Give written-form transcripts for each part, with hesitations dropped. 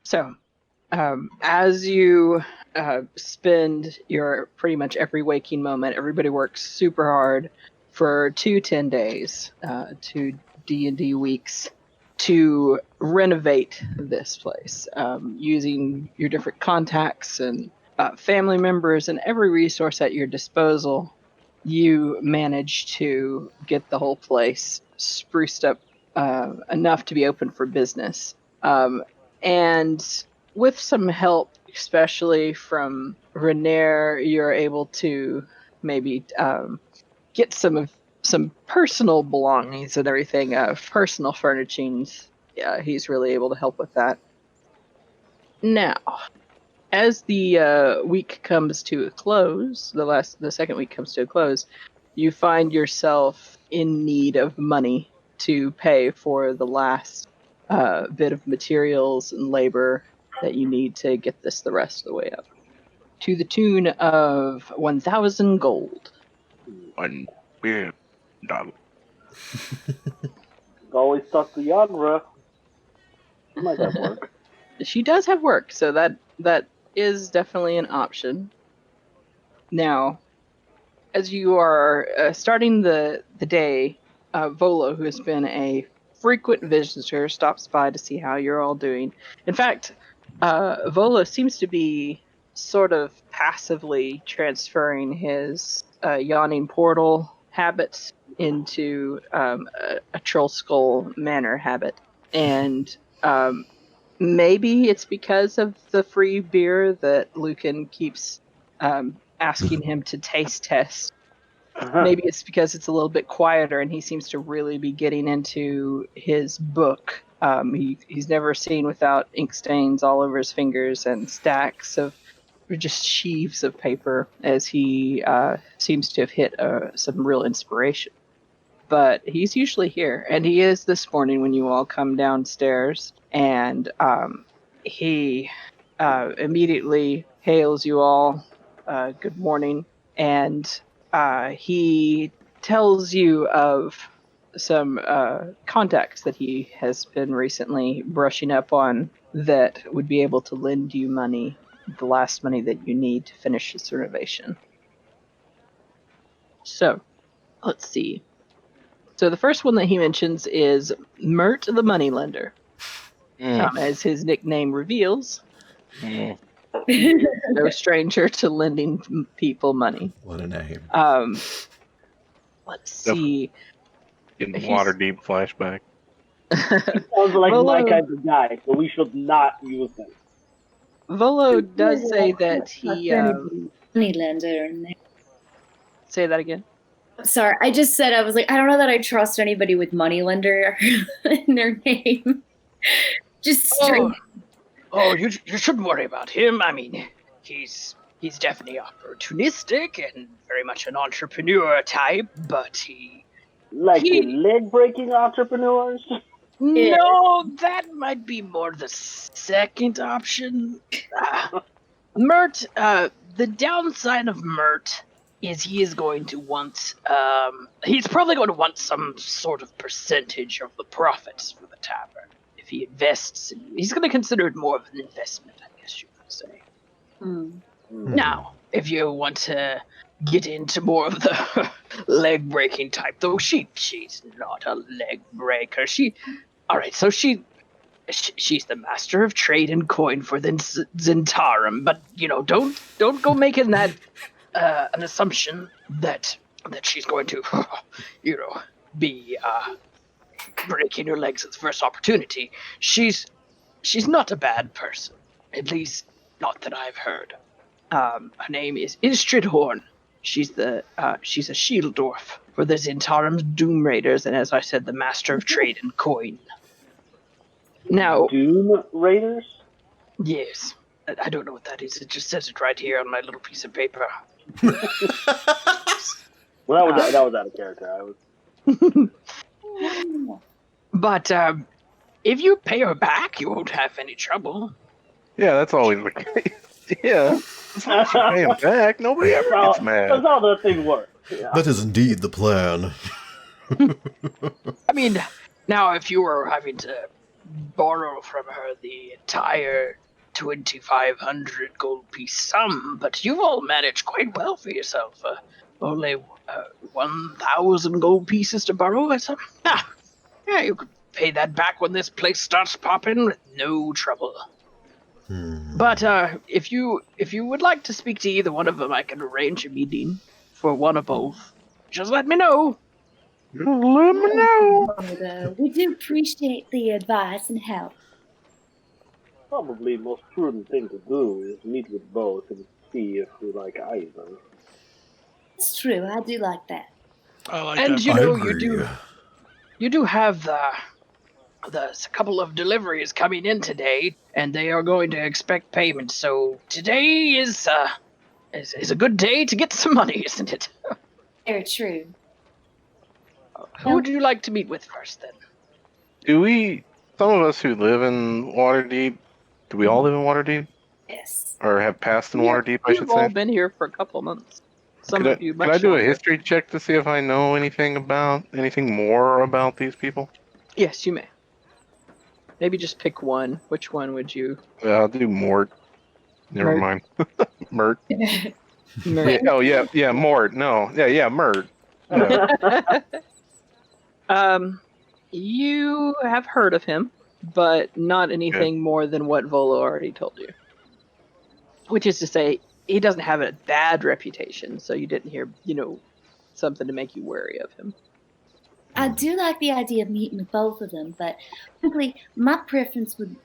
So, as you spend your pretty much every waking moment, everybody works super hard for 10 days, 2 D&D weeks, to renovate this place, using your different contacts and family members and every resource at your disposal. You manage to get the whole place spruced up enough to be open for business. And with some help, especially from Renair, you're able to maybe get some personal belongings and everything, personal furnishings. Yeah, he's really able to help with that. Now, as the week comes to a close, the second week comes to a close, you find yourself in need of money to pay for the last bit of materials and labor that you need to get this the rest of the way up, to the tune of 1,000 gold. $1 billion. Always talk to Yanra. Might have work. She does have work, so that is definitely an option. Now, as you are starting the day, Volo, who has been a frequent visitor, stops by to see how you're all doing. In fact, Volo seems to be sort of passively transferring his Yawning portal habits into a Troll Skull Manor habit. And maybe it's because of the free beer that Lucan keeps asking him to taste test. Maybe it's because it's a little bit quieter and he seems to really be getting into his book. He's never seen without ink stains all over his fingers and stacks of just sheaves of paper, as he seems to have hit some real inspiration. But he's usually here, and he is this morning when you all come downstairs, and he immediately hails you all, good morning, and he tells you of some contacts that he has been recently brushing up on that would be able to lend you money, the last money that you need to finish this renovation. So, let's see. So the first one that he mentions is Mirt the Moneylender. As his nickname reveals, no stranger to lending people money. What a name. Let's see. In Waterdeep flashback. Sounds like my kind of guy, so we should not use him. Volo does say that he... Moneylender in there. Say that again? Sorry, I just said, I was like, I don't know that I trust anybody with Moneylender in their name. Just straight. Oh, you shouldn't worry about him. I mean, he's definitely opportunistic and very much an entrepreneur type, but he... Like the leg-breaking entrepreneurs? No, that might be more the second option. Mirt, the downside of Mirt is he is going to want, he's probably going to want some sort of percentage of the profits for the tavern. If he invests, he's going to consider it more of an investment, I guess you could say. Now, if you want to get into more of the leg-breaking type, though she's not a leg breaker. She's the master of trade and coin for the Zhentarim, but don't go making that an assumption that she's going to be breaking your legs at the first opportunity. She's not a bad person, at least not that I've heard. Her name is Istrid Horn. She's a shield dwarf for the Zhentarim's Doom Raiders, and as I said, the master of trade and coin. Now, Doom Raiders? Yes. I don't know what that is. It just says it right here on my little piece of paper. Well, that was out of character. But if you pay her back, you won't have any trouble. Yeah, that's always the case. Yeah. As long as you pay him back, nobody ever gets mad. That's how that thing works. Yeah. That is indeed the plan. I mean, now if you were having to borrow from her the entire 2,500 gold piece sum, but you've all managed quite well for yourself. Only 1,000 gold pieces to borrow. Yeah, you could pay that back when this place starts popping with no trouble. But if you would like to speak to either one of them, I can arrange a meeting for one or both. Just let me know. Just let me know. We do appreciate the advice and help. Probably the most prudent thing to do is meet with both and see if we like either. It's true. I do like that. I like And that. you I know, agree. you do have the couple of deliveries coming in today, and they are going to expect payment. So today is a good day to get some money, isn't it? Very true. Who would you like to meet with first, then? Some of us who live in Waterdeep, do we all live in Waterdeep? Yes. Or have passed in Waterdeep, I should You've all say? been here for a couple months. Some Could of you I much do a longer. history check to see if I know anything more about these people? Yes, you may. Maybe just pick one. Which one would you? I'll do Mort. Never mind. Mirt. Mert. Yeah, Mort. No. Yeah, Mirt. Yeah. You have heard of him, but not anything more than what Volo already told you. Which is to say, he doesn't have a bad reputation, so you didn't hear, something to make you wary of him. I do like the idea of meeting with both of them, but simply my preference would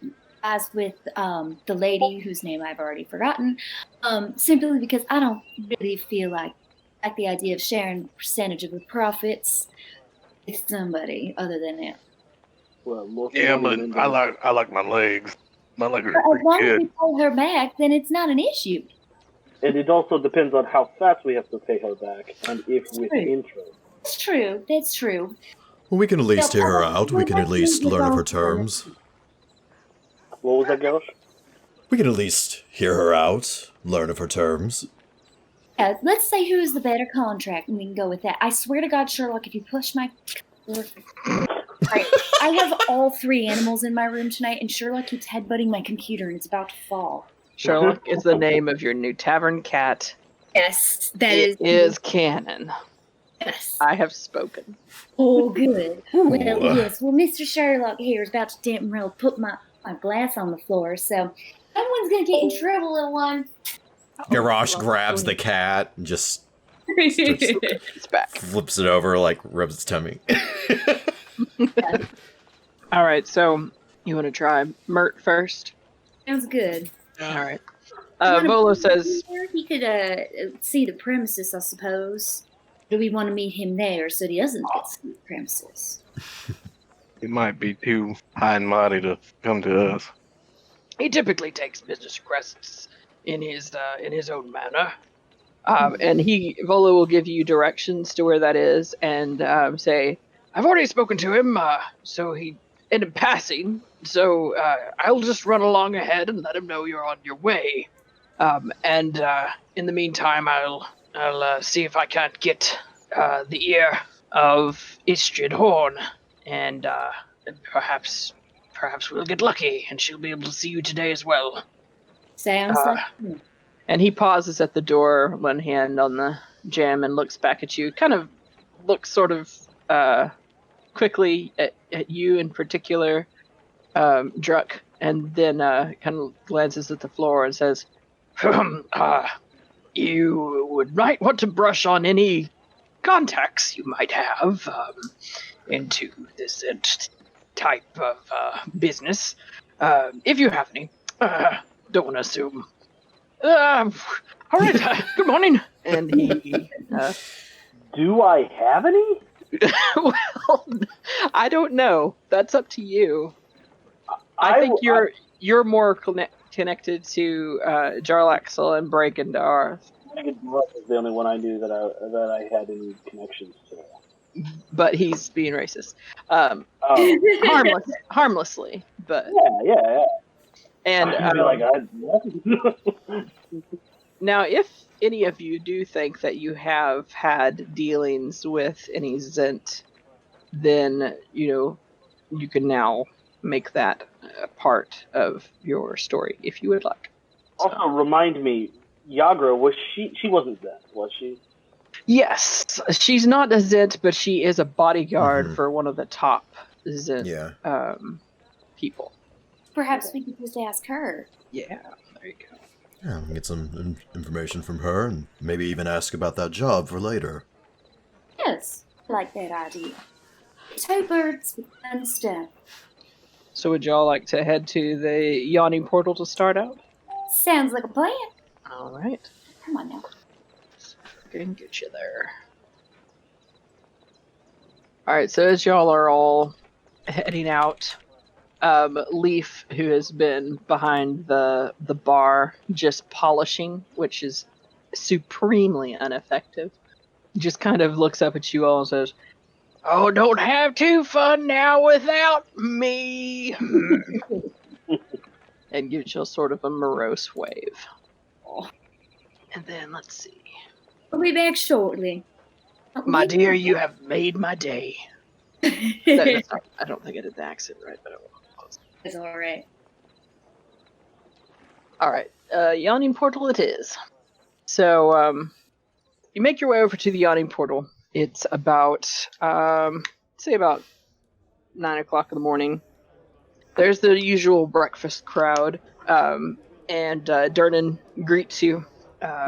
lies with the lady whose name I've already forgotten, simply because I don't really feel like the idea of sharing a percentage of the profits with somebody other than him. Well, most Yeah, but women I like my legs. My legs But are as long pretty as good. we pay her back, then it's not an issue. And it also depends on how fast we have to pay her back, and if with True. interest. That's true. That's true. Well, we can at least Yeah, hear her I out. We would can like at to least meet with learn of her both of them. terms. What was that, Gauche? We can at least hear her out, learn of her terms. Yeah, let's say who's the better contract, and we can go with that. I swear to God, Sherlock, if you push my... Right. I have all three animals in my room tonight, and Sherlock keeps headbutting my computer, and it's about to fall. Sherlock is the name of your new tavern cat. Yes, It is canon. Yes. I have spoken. Oh, good. Well, Ooh. yes. Well, Mr. Sherlock here is about to put my glass on the floor, so someone's going to get in trouble, little one. Garrosh grabs the cat and just It's back. flips it over, like rubs its tummy. All right, so you want to try Mirt first? Sounds good. All right. You wanna Volo meet him says, there? He could see the premises, I suppose. Do we want to meet him there so he doesn't get to see the premises? It might be too high and mighty to come to us. He typically takes business requests in his own manner. and Volo will give you directions to where that is and say, I've already spoken to him, in passing, so I'll just run along ahead and let him know you're on your way. In the meantime, I'll see if I can't get the ear of Istrid Horn, and perhaps we'll get lucky, and she'll be able to see you today as well. Sounds like... and he pauses at the door, one hand on the jamb, and looks back at you. Kind of looks sort of quickly at you in particular, Druck, and then kind of glances at the floor and says, you might want to brush on any contacts you might have into this type of business, if you have any. Don't want to assume. All right, good morning. and he Do I have any? well, I don't know. That's up to you. I think you're more connected to Jarlaxle and Breakendarth, I think Russ is the only one I knew that I had any connections to. but he's being racist. Oh, Harmlessly, but yeah. and I'd be like, now if any of you do think that you have had dealings with any Zhent, then you can now make that part of your story if you would like. Also, remind me, Yagra, was she wasn't that, was she? Yes, she's not a Zhent, but she is a bodyguard for one of the top Zhent people. Perhaps we could just ask her. Yeah, there you go. Yeah, we can get some information from her and maybe even ask about that job for later. Yes, I like that idea. 2 birds with one stone. So would y'all like to head to the Yawning portal to start out? Sounds like a plan. All right. Come on now. I can get you there. All right, so as y'all are all heading out, Leaf, who has been behind the bar just polishing, which is supremely ineffective, just kind of looks up at you all and says, "Oh, don't have too fun now without me." And gives you sort of a morose wave. And then, let's see. We'll be back shortly. My dear, you have made my day. I don't think I did the accent right, but I will. It's alright. Alright, Yawning portal it is. So, you make your way over to the Yawning portal. It's about, say about 9 o'clock in the morning. There's the usual breakfast crowd, and Durnan greets you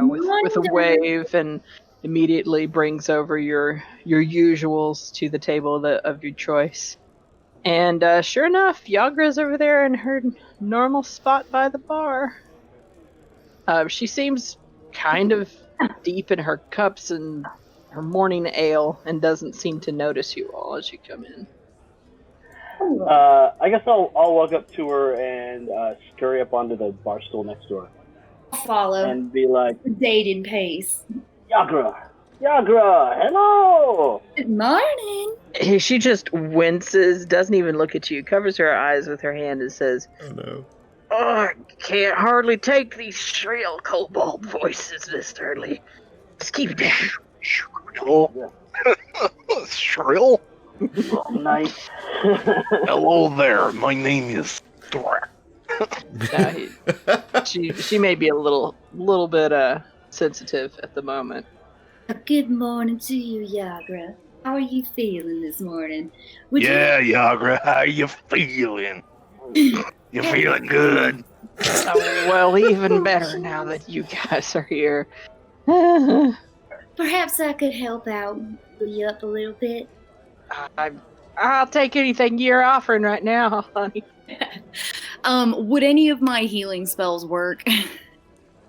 with a wave and immediately brings over your usuals to the table of your choice. And sure enough, Yagra's over there in her normal spot by the bar. She seems kind of deep in her cups and her morning ale and doesn't seem to notice you all as you come in. I guess I'll walk up to her and scurry up onto the bar stool next door. I'll follow. And be like, Dating pace. Yagra, hello! Good morning. She just winces, doesn't even look at you, covers her eyes with her hand and says, Oh no. Oh, I can't hardly take these shrill kobold voices this early. Just keep it down. Shrill. Shrill? Nice. Hello there. My name is Thrak. She may be a little bit sensitive at the moment. Good morning to you, Yagra. How are you feeling this morning? Yagra, how you feeling? You feeling good? Well, even better now that you guys are here. Perhaps I could help out, fill you up a little bit. I'll take anything you're offering right now, honey. Would any of my healing spells work?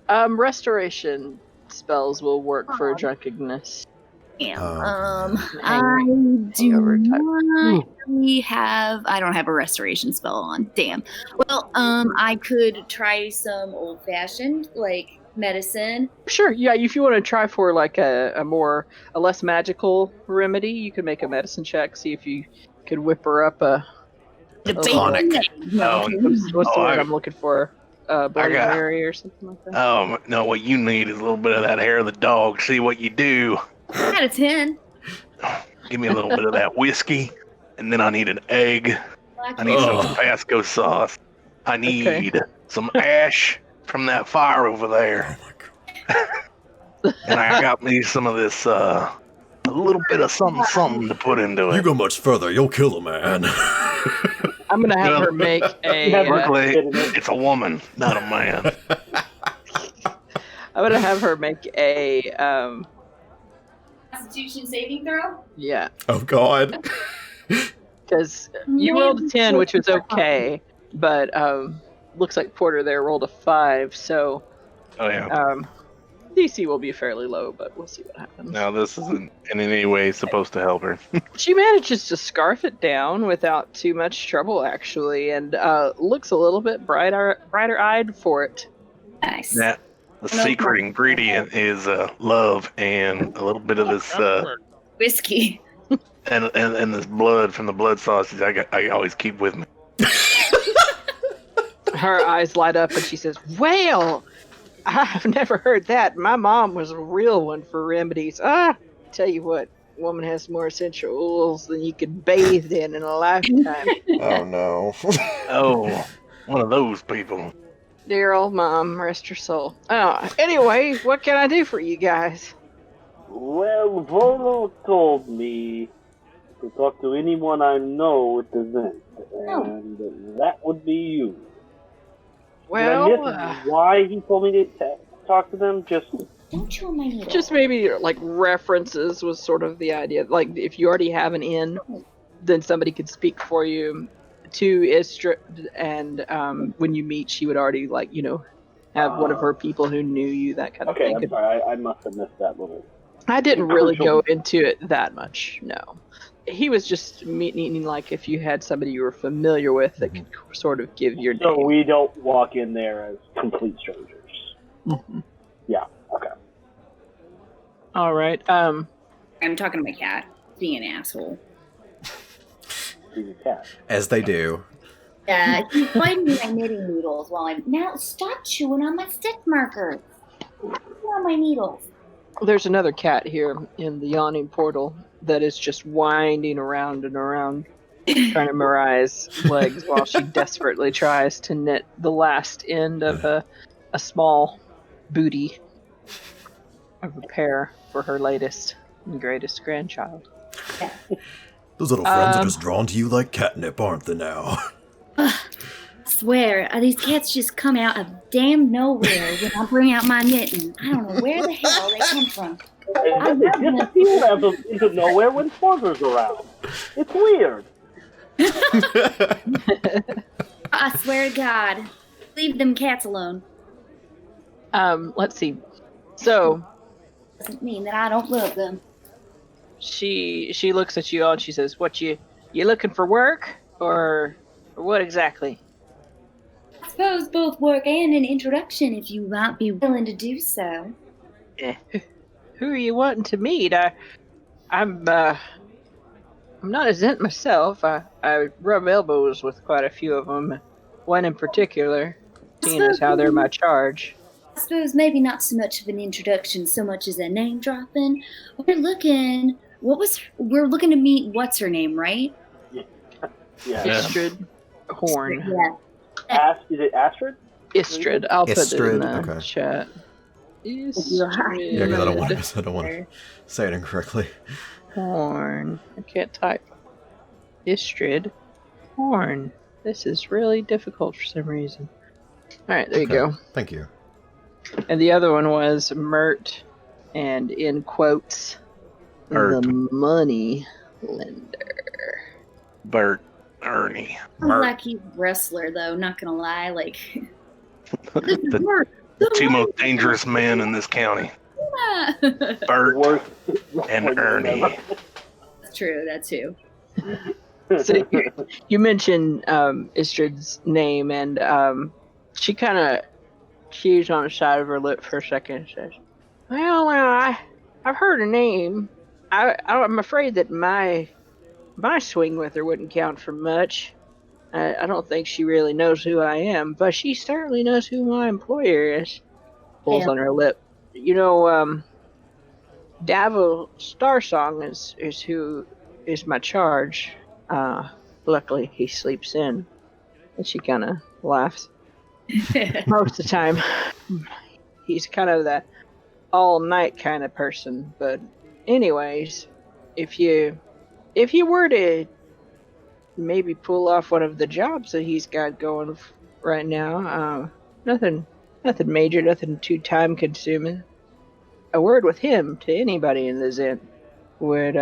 Restoration spells will work for drunkenness. Damn. Hangry. I do Hangover type. not really have. I don't have a restoration spell on. Damn. Well, I could try some old fashioned, like medicine. Sure, yeah. If you want to try for like a less magical remedy, you could make a medicine check. See if you could whip her up a Tonic. what's the word I'm looking for? Bloody Mary or something like that. Oh, no, what you need is a little bit of that hair of the dog. See what you do. Out of 10. Give me a little bit of that whiskey, and then I need an egg. I need some Tabasco sauce. I need some ash from that fire over there. Oh my god. And I got me some of this, a little bit of something to put into You it. go much further, you'll kill a man. I'm gonna have her make a. Berkeley, it's a woman, not a man. I'm gonna have her make a. Constitution saving throw? Yeah, Oh god. because you rolled a 10, which was okay, but looks like Porter there rolled a 5, so Oh, yeah. DC will be fairly low, but we'll see what happens. Now, this isn't in any way supposed to help her. She manages to scarf it down without too much trouble, actually, and looks a little bit brighter-eyed for it. Nice. That the secret ingredient is love and a little bit of this Whiskey. and this blood from the blood sausage I always keep with me. Her eyes light up and she says, "Well, I've never heard that. My mom was a real one for remedies. Tell you what, woman has more essential oils than you could bathe in a lifetime. Oh no. Oh, one of those people. Dear old mom, rest her soul. Anyway, what can I do for you guys? Well, Volo told me to talk to anyone I know at the event, and that would be you. Well, Did I miss why he told me to talk to them? Just maybe like references was sort of the idea. Like if you already have an inn, then somebody could speak for you to Istrid, and when you meet, she would already have one of her people who knew you, that kind of thing. Okay, I'm sorry, I must have missed that little. I didn't really go into it that much. No, he was just meaning like if you had somebody you were familiar with that could sort of give your name. So we don't walk in there as complete strangers. Mm-hmm. Yeah. Okay. All right. I'm talking to my cat, being an asshole. He's a cat. As they do. Yeah, he's biting me my knitting needles while I'm... Now, stop chewing on my stitch markers. Chew on my needles. There's another cat here in the Yawning portal that is just winding around and around, trying to Mariah's legs while she desperately tries to knit the last end of a small booty of a pair for her latest and greatest grandchild. Those little friends are just drawn to you like catnip, aren't they now? I swear, these cats just come out of damn nowhere when I bring out my knitting. I don't know where the hell they come from. And then they disappear out of into nowhere when Sparker's around. It's weird. I swear to God, leave them cats alone. Let's see. So Doesn't mean that I don't love them. she looks at you all and she says, "What you looking for work or what exactly?" I suppose both work and an introduction if you might be willing to do so. Who are you wanting to meet? I'm not a Zhent myself. I rub elbows with quite a few of them. One in particular, seeing as how they're my charge. I suppose maybe not so much of an introduction, so much as a name dropping. We're looking to meet what's her name, right? Yeah. Istrid Horn. Yeah. Is it Astrid? Istrid. I'll put it in the okay. chat. Yeah, because I don't want to say it incorrectly. Horn. I can't type. Istrid Horn. This is really difficult for some reason. Alright, there you go. Thank you. And the other one was Mirt, and in quotes, Mirt. the money lender. Bert, Ernie. Sounds like he's a wrestler, though, not gonna lie. Like, The two most dangerous men in this county. Bert and Ernie. That's true, that too. So you mentioned Istrid's name, and she kind of chews on the side of her lip for a second and says, "Well, I've heard her name. I'm afraid that my swing with her wouldn't count for much. I don't think she really knows who I am, but she certainly knows who my employer is." Pulls on her lip. You know, Davil Starsong is who is my charge. Luckily, he sleeps in. And she kind of laughs. Most of the time, he's kind of that all-night kind of person. But anyways, if you were to maybe pull off one of the jobs that he's got going right now, nothing major, nothing too time-consuming. A word with him to anybody in the Zhent would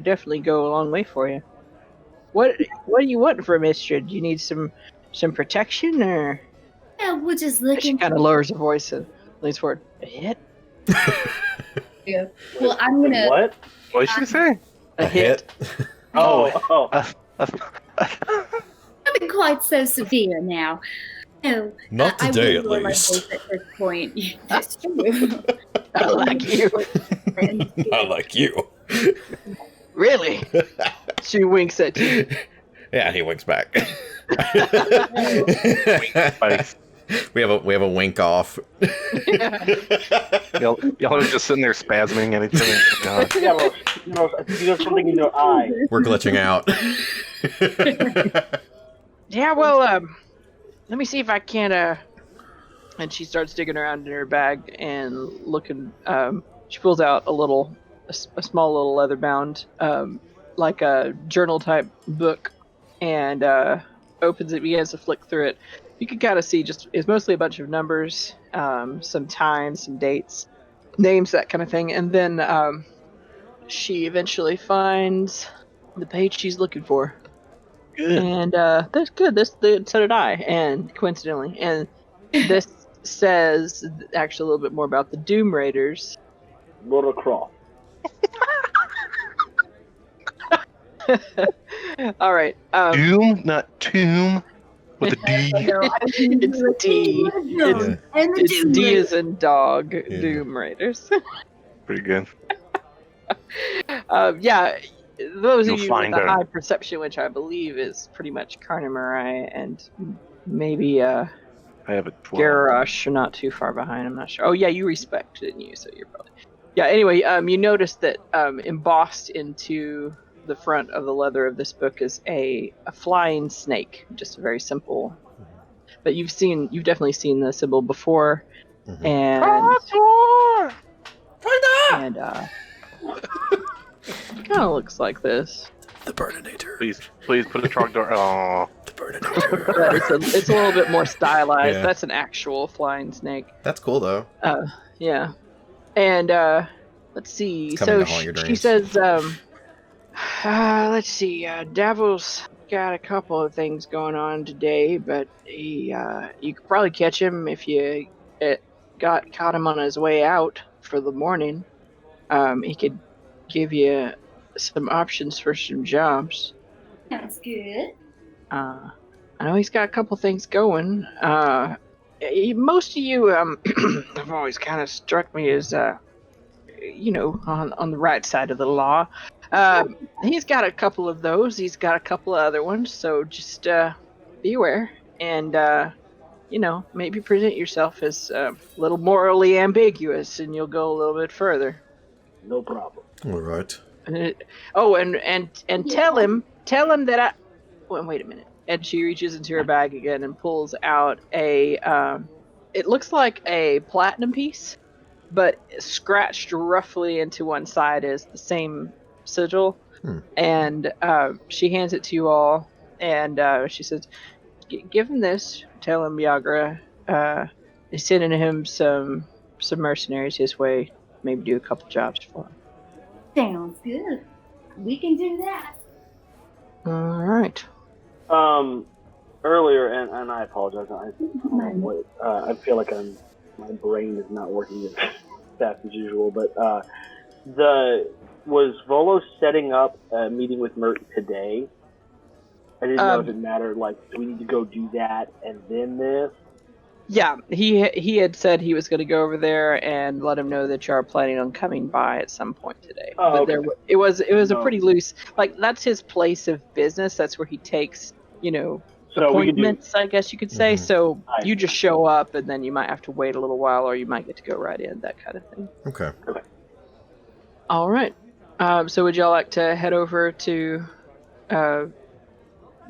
definitely go a long way for you. What do you want from Istrid? Do you need some protection, or? Yeah, we're just looking. She kind of lowers her voice and leans forward. A hit? Yeah. Well, I'm gonna. What? What did she say? A hit? Oh. Nothing quite so severe now. No, Not today, I at will lower my least. voice at this point. That's true. I like you. I like you. Really? She winks at you. Yeah, he winks back. Face. We have a wink off. Y'all are just sitting there spasming at each other. Yeah, well, I think you got something in your eye. We're glitching out. Yeah, well, let me see if I can, and she starts digging around in her bag and looking, she pulls out a small little leather bound, like a journal type book, and opens it, begins to flick through it. You can kind of see it's mostly a bunch of numbers, some times, some dates, names, that kind of thing. And then she eventually finds the page she's looking for. Good. And that's good. So did I, and coincidentally. And this says actually a little bit more about the Doom Raiders. Laura Croft. All right. Doom, not tomb, with a D. It's D. It's D as in dog. Yeah. Doom Raiders. Pretty good. Yeah, those You'll of you with find a her. high perception, which I believe is pretty much Carnamarai and maybe I have a 12. Garrosh are not too far behind. I'm not sure. Oh yeah, you respect, didn't you? So you're probably. Yeah. Anyway, you notice that embossed into the front of the leather of this book is a flying snake, just a very simple. But you've definitely seen the symbol before, Mhm. and kind of looks like this. The Burninator. Please put a Trogdor. Oh, The Burninator. But it's a little bit more stylized. Yeah. That's an actual flying snake. That's cool though. Yeah. And let's see. It's coming So to haunt your she dreams. says, let's see. Davil's got a couple of things going on today, but you could probably catch him if you caught him on his way out for the morning. He could give you some options for some jobs. Sounds good. I know he's got a couple things going. Most of you have always kind of struck me as, on the right side of the law. He's got a couple of those. He's got a couple of other ones. So just be aware and, maybe present yourself as a little morally ambiguous, and you'll go a little bit further. No problem. All right. And tell him that I. Well, wait a minute. And she reaches into her bag again and pulls out a. It looks like a platinum piece, but scratched roughly into one side is the same sigil. And she hands it to you all, and she says, "Give him this. Tell him Yagra is sending him some mercenaries his way. Maybe do a couple jobs for him." Sounds good. We can do that. All right. Earlier, and I apologize. I feel like my brain is not working as fast as usual. But was Volo setting up a meeting with Mirt today? I didn't know if it mattered. Like, do we need to go do that and then this? Yeah, he had said he was going to go over there and let him know that you are planning on coming by at some point today. Oh, but okay. It was a pretty loose, like, that's his place of business. That's where he takes, So appointments, I guess you could say. Mhm. So you just show up, and then you might have to wait a little while, or you might get to go right in, that kind of thing. Okay. All right. So would y'all like to head over to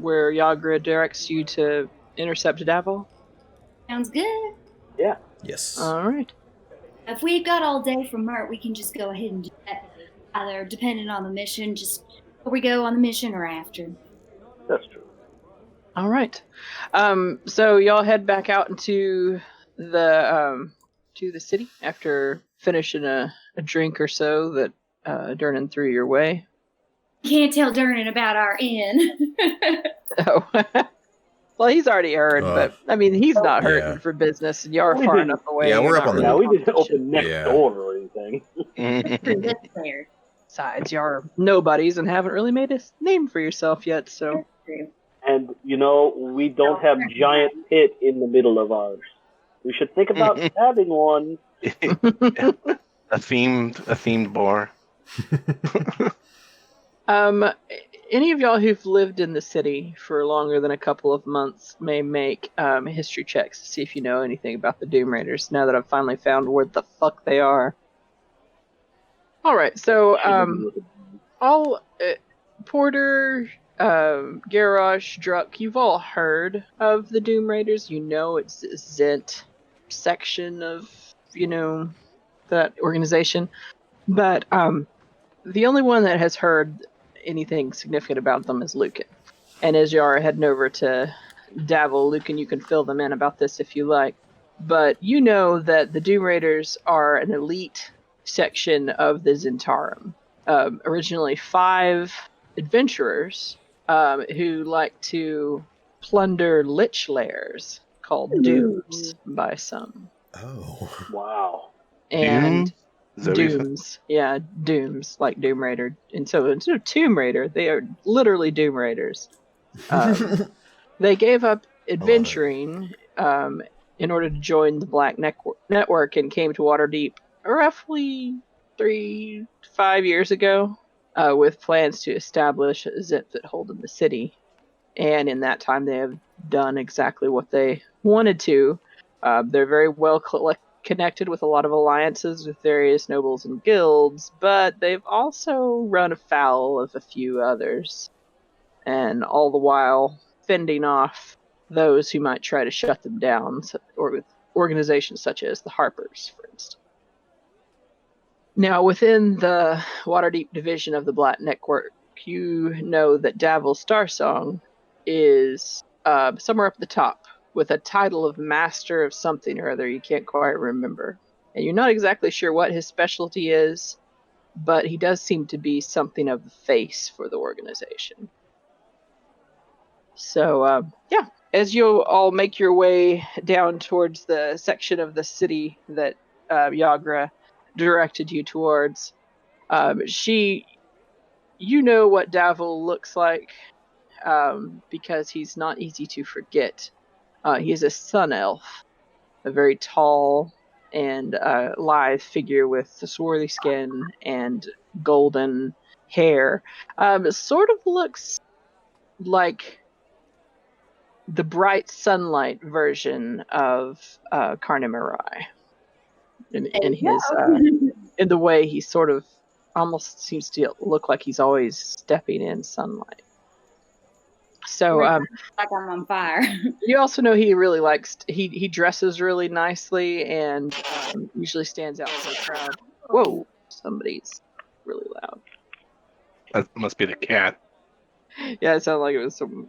where Yagra directs you to intercept Davil? Sounds good. Yeah. Yes. All right. If we've got all day from Mert, we can just go ahead and do that. Either depending on the mission, just before we go on the mission or after. That's true. All right. So y'all head back out into the city after finishing a drink or so that Durnan threw your way. Can't tell Durnan about our inn. Oh. Well, he's already heard, but I mean, he's not hurting yeah. for business, and you're far enough away. Yeah, we're you're up not on the- really Yeah, we didn't competition. open next Yeah. door or anything. That's fair. Besides, you're nobodies and haven't really made a name for yourself yet, so. True. And, we don't have giant pit in the middle of ours. We should think about having one. A themed bar. any of y'all who've lived in the city for longer than a couple of months may make history checks to see if you know anything about the Doom Raiders, now that I've finally found where the fuck they are. Alright, so, Porter, Garrosh, Druck, you've all heard of the Doom Raiders. You know it's a Zhent section of, that organization. But the only one that has heard anything significant about them is Lucan. And as you are heading over to Davil, Lucan, you can fill them in about this if you like. But you know that the Doom Raiders are an elite section of the Zhentarim. Originally 5 adventurers who like to plunder lich lairs called Dooms by some. Oh. Wow. And Dooms, yeah, Dooms, like Doom Raider. And so instead of Tomb Raider, they are literally Doom Raiders. They gave up adventuring in order to join the Black Network and came to Waterdeep roughly 3 to 5 years ago with plans to establish a Zhent foothold in the city. And in that time, they have done exactly what they wanted to. They're very well connected with a lot of alliances with various nobles and guilds, but they've also run afoul of a few others. And all the while fending off those who might try to shut them down, or with organizations such as the Harpers, for instance. Now, within the Waterdeep division of the Black Network, you know that Davil Starsong is somewhere up the top with a title of Master of something or other you can't quite remember. And you're not exactly sure what his specialty is, but he does seem to be something of the face for the organization. So, as you all make your way down towards the section of the city that Yagra directed you towards, you know what Davil looks like, because he's not easy to forget. He is a sun elf, a very tall and lithe figure with swarthy skin and golden hair. Sort of looks like the bright sunlight version of Carnimarai. In his in the way he sort of almost seems to look like he's always stepping in sunlight. So like I'm on fire. You also know he really likes he dresses really nicely and usually stands out in the crowd. Whoa, somebody's really loud. That must be the cat. Yeah, it sounded like it was some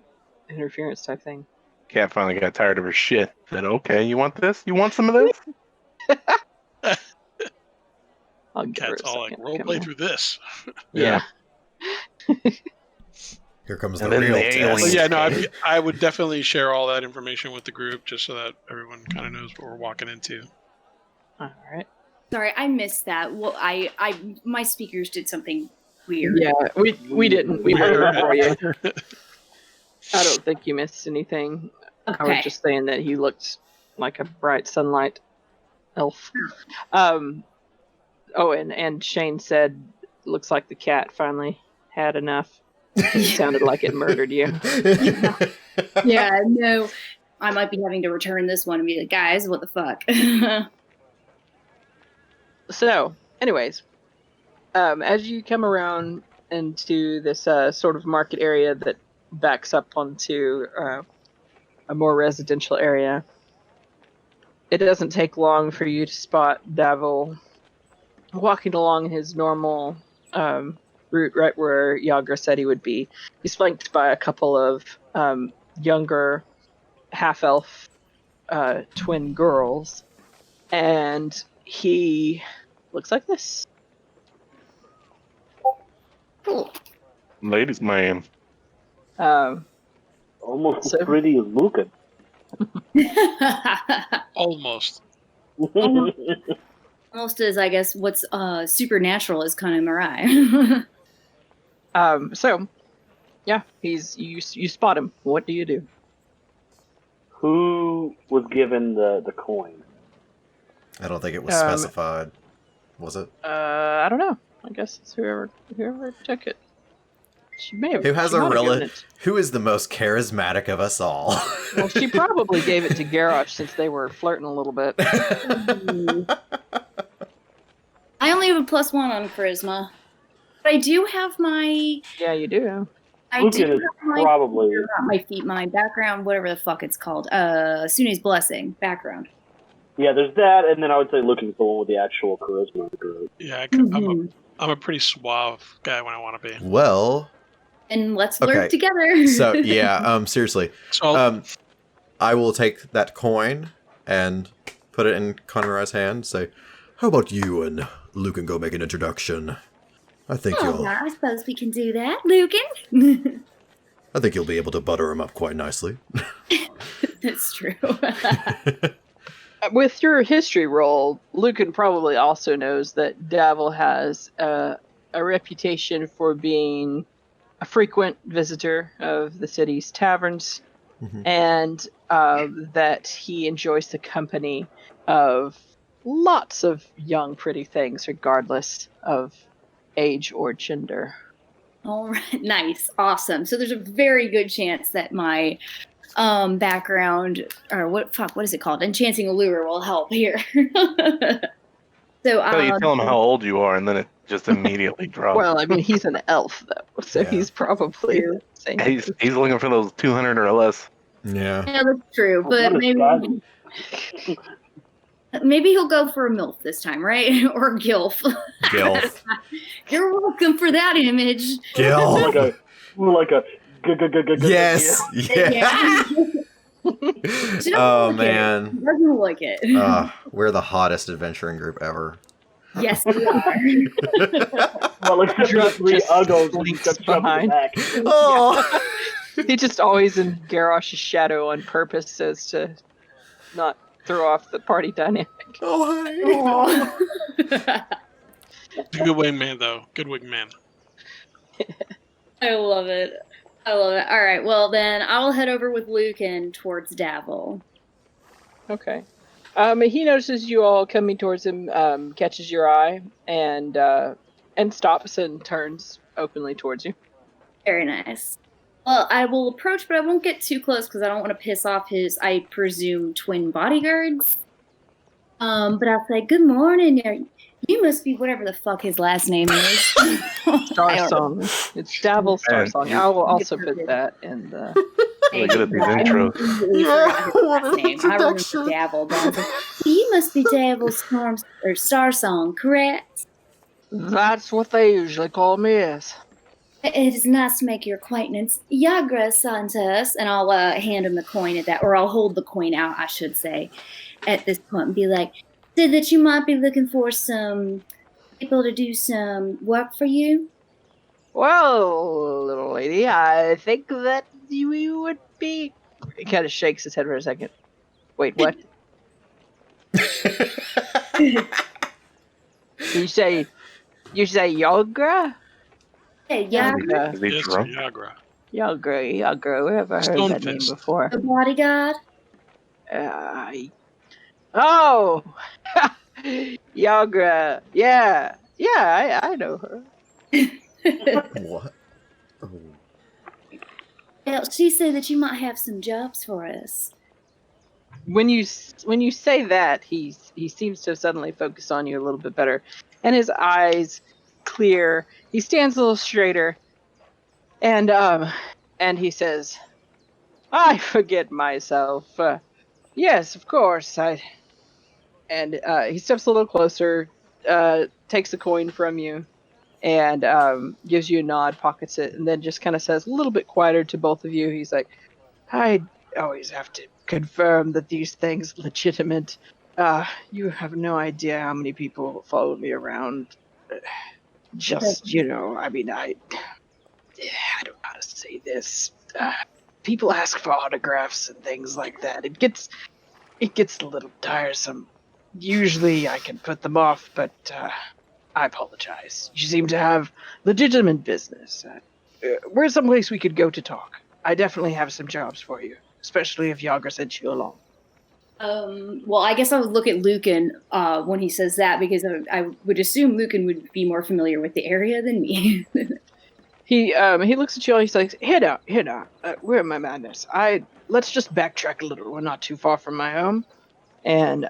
interference type thing. Cat finally got tired of her shit. Said, "Okay, you want this? You want some of this?" I'll give her Cat's a all like, second. roleplay through this. Yeah. Here comes And the then real the test. aliens. Well, yeah, no, I would definitely share all that information with the group just so that everyone kind of knows what we're walking into. All right. Sorry, I missed that. Well, my speakers did something weird. Yeah, we didn't. We heard it for you. I don't think you missed anything. Okay. I was just saying that he looked like a bright sunlight elf. Oh, and Shane said, looks like the cat finally had enough. It sounded like it murdered you. Yeah, no. I might be having to return this one and be like, guys, what the fuck? So, anyways, as you come around into this sort of market area that backs up onto a more residential area, it doesn't take long for you to spot Davil walking along his normal route right where Yagra said he would be. He's flanked by a couple of younger half-elf twin girls, and he looks like this. Ladies man. Almost So- as pretty as Lucan. Almost. Almost as, I guess, what's supernatural is kind of Mirai. So, yeah, you spot him. What do you do? Who was given the coin? I don't think it was specified. Was it? I don't know. I guess it's whoever took it. She may have. Who has she a might have given rela- it- Who is the most charismatic of us all? Well, she probably gave it to Garrosh since they were flirting a little bit. I only have a +1 on charisma. But I do have my... Yeah, you do. I Lucan do is have my... probably. Not my feet, my background, whatever the fuck it's called. Sune's Blessing background. Yeah, there's that, and then I would say Lucan's the one with the actual charisma of the group. Yeah, Mm-hmm. I'm a pretty suave guy when I want to be. Well, And let's Okay. work together. so yeah, seriously. So I will take that coin and put it in Conrad's hand. Say, how about you and Lucan go make an introduction? I think Oh, yeah, I suppose we can do that, Lucan. I think you'll be able to butter him up quite nicely. That's true. With your history roll, Lucan probably also knows that Davil has a reputation for being a frequent visitor of the city's taverns, and that he enjoys the company of lots of young, pretty things, regardless of age or gender. All right, nice, awesome. So there's a very good chance that my background, or what is it called? Enchanting Allure will help here. So you tell him how old you are, and then it just immediately drops. Well, I mean, he's an elf, though, so Yeah. he's probably the same. He's looking for those 200 or less. Yeah. Yeah, that's true. But What is that? maybe he'll go for a MILF this time, right? Or a GILF. Gilf. You're welcome for that image. Gilf. like a Yes. Yeah. She doesn't Oh like man. It. She doesn't like it. We're the hottest adventuring group ever. Yes, we are. Well, like Drunk three just uggos slinks got shoved in the behind. back. Oh. He just always in Garrosh's shadow on purpose so as to not throw off the party dynamic. Oh, honey. He's a good wingman, though. Good wingman. I love it. I love it. All right, well then I'll head over with Lucan towards Davil. Okay. He notices you all coming towards him, catches your eye, and stops and turns openly towards you. Very nice. Well, I will approach, but I won't get too close because I don't want to piss off his, I presume, twin bodyguards. But I'll say, good morning. You must be whatever the fuck his last name is. Starsong. It's Davil Starsong. I will also put that in the... Really good at these intros. I remember Davil. But you must be Davil Starsong, correct? That's what they usually call me, yes. It is nice to make your acquaintance. Yagra assigned to us, and I'll hand him the coin at that, or I'll hold the coin out, I should say, at this point, and be like, said that you might be looking for some people to do some work for you. Well, little lady, I think that you would be... He kind of shakes his head for a second. Wait, what? You say Yagra? Hey, Yagra, Is he Yes, drunk? Yagra. Yagra. We haven't heard that name Stonefist. before. the bodyguard. Oh! Yagra. Yeah, I know her. What? Oh. Well, she said that you might have some jobs for us. When you say that, he seems to suddenly focus on you a little bit better, and his eyes clear. He stands a little straighter, and he says, "I forget myself. Yes, of course. He steps a little closer, takes the coin from you, and gives you a nod, pockets it, and then just kind of says a little bit quieter to both of you. He's like, I always have to confirm that these things are legitimate. You have no idea how many people follow me around. Just, I mean, I don't know how to say this. People ask for autographs and things like that. It gets a little tiresome. Usually I can put them off, but I apologize. You seem to have legitimate business. Where's some place we could go to talk? I definitely have some jobs for you, especially if Yagra sent you along. Well, I guess I would look at Lucan when he says that, because I would assume Lucan would be more familiar with the area than me. He looks at you and he's like, here now. Where am my madness? Let's just backtrack a little. We're not too far from my home. And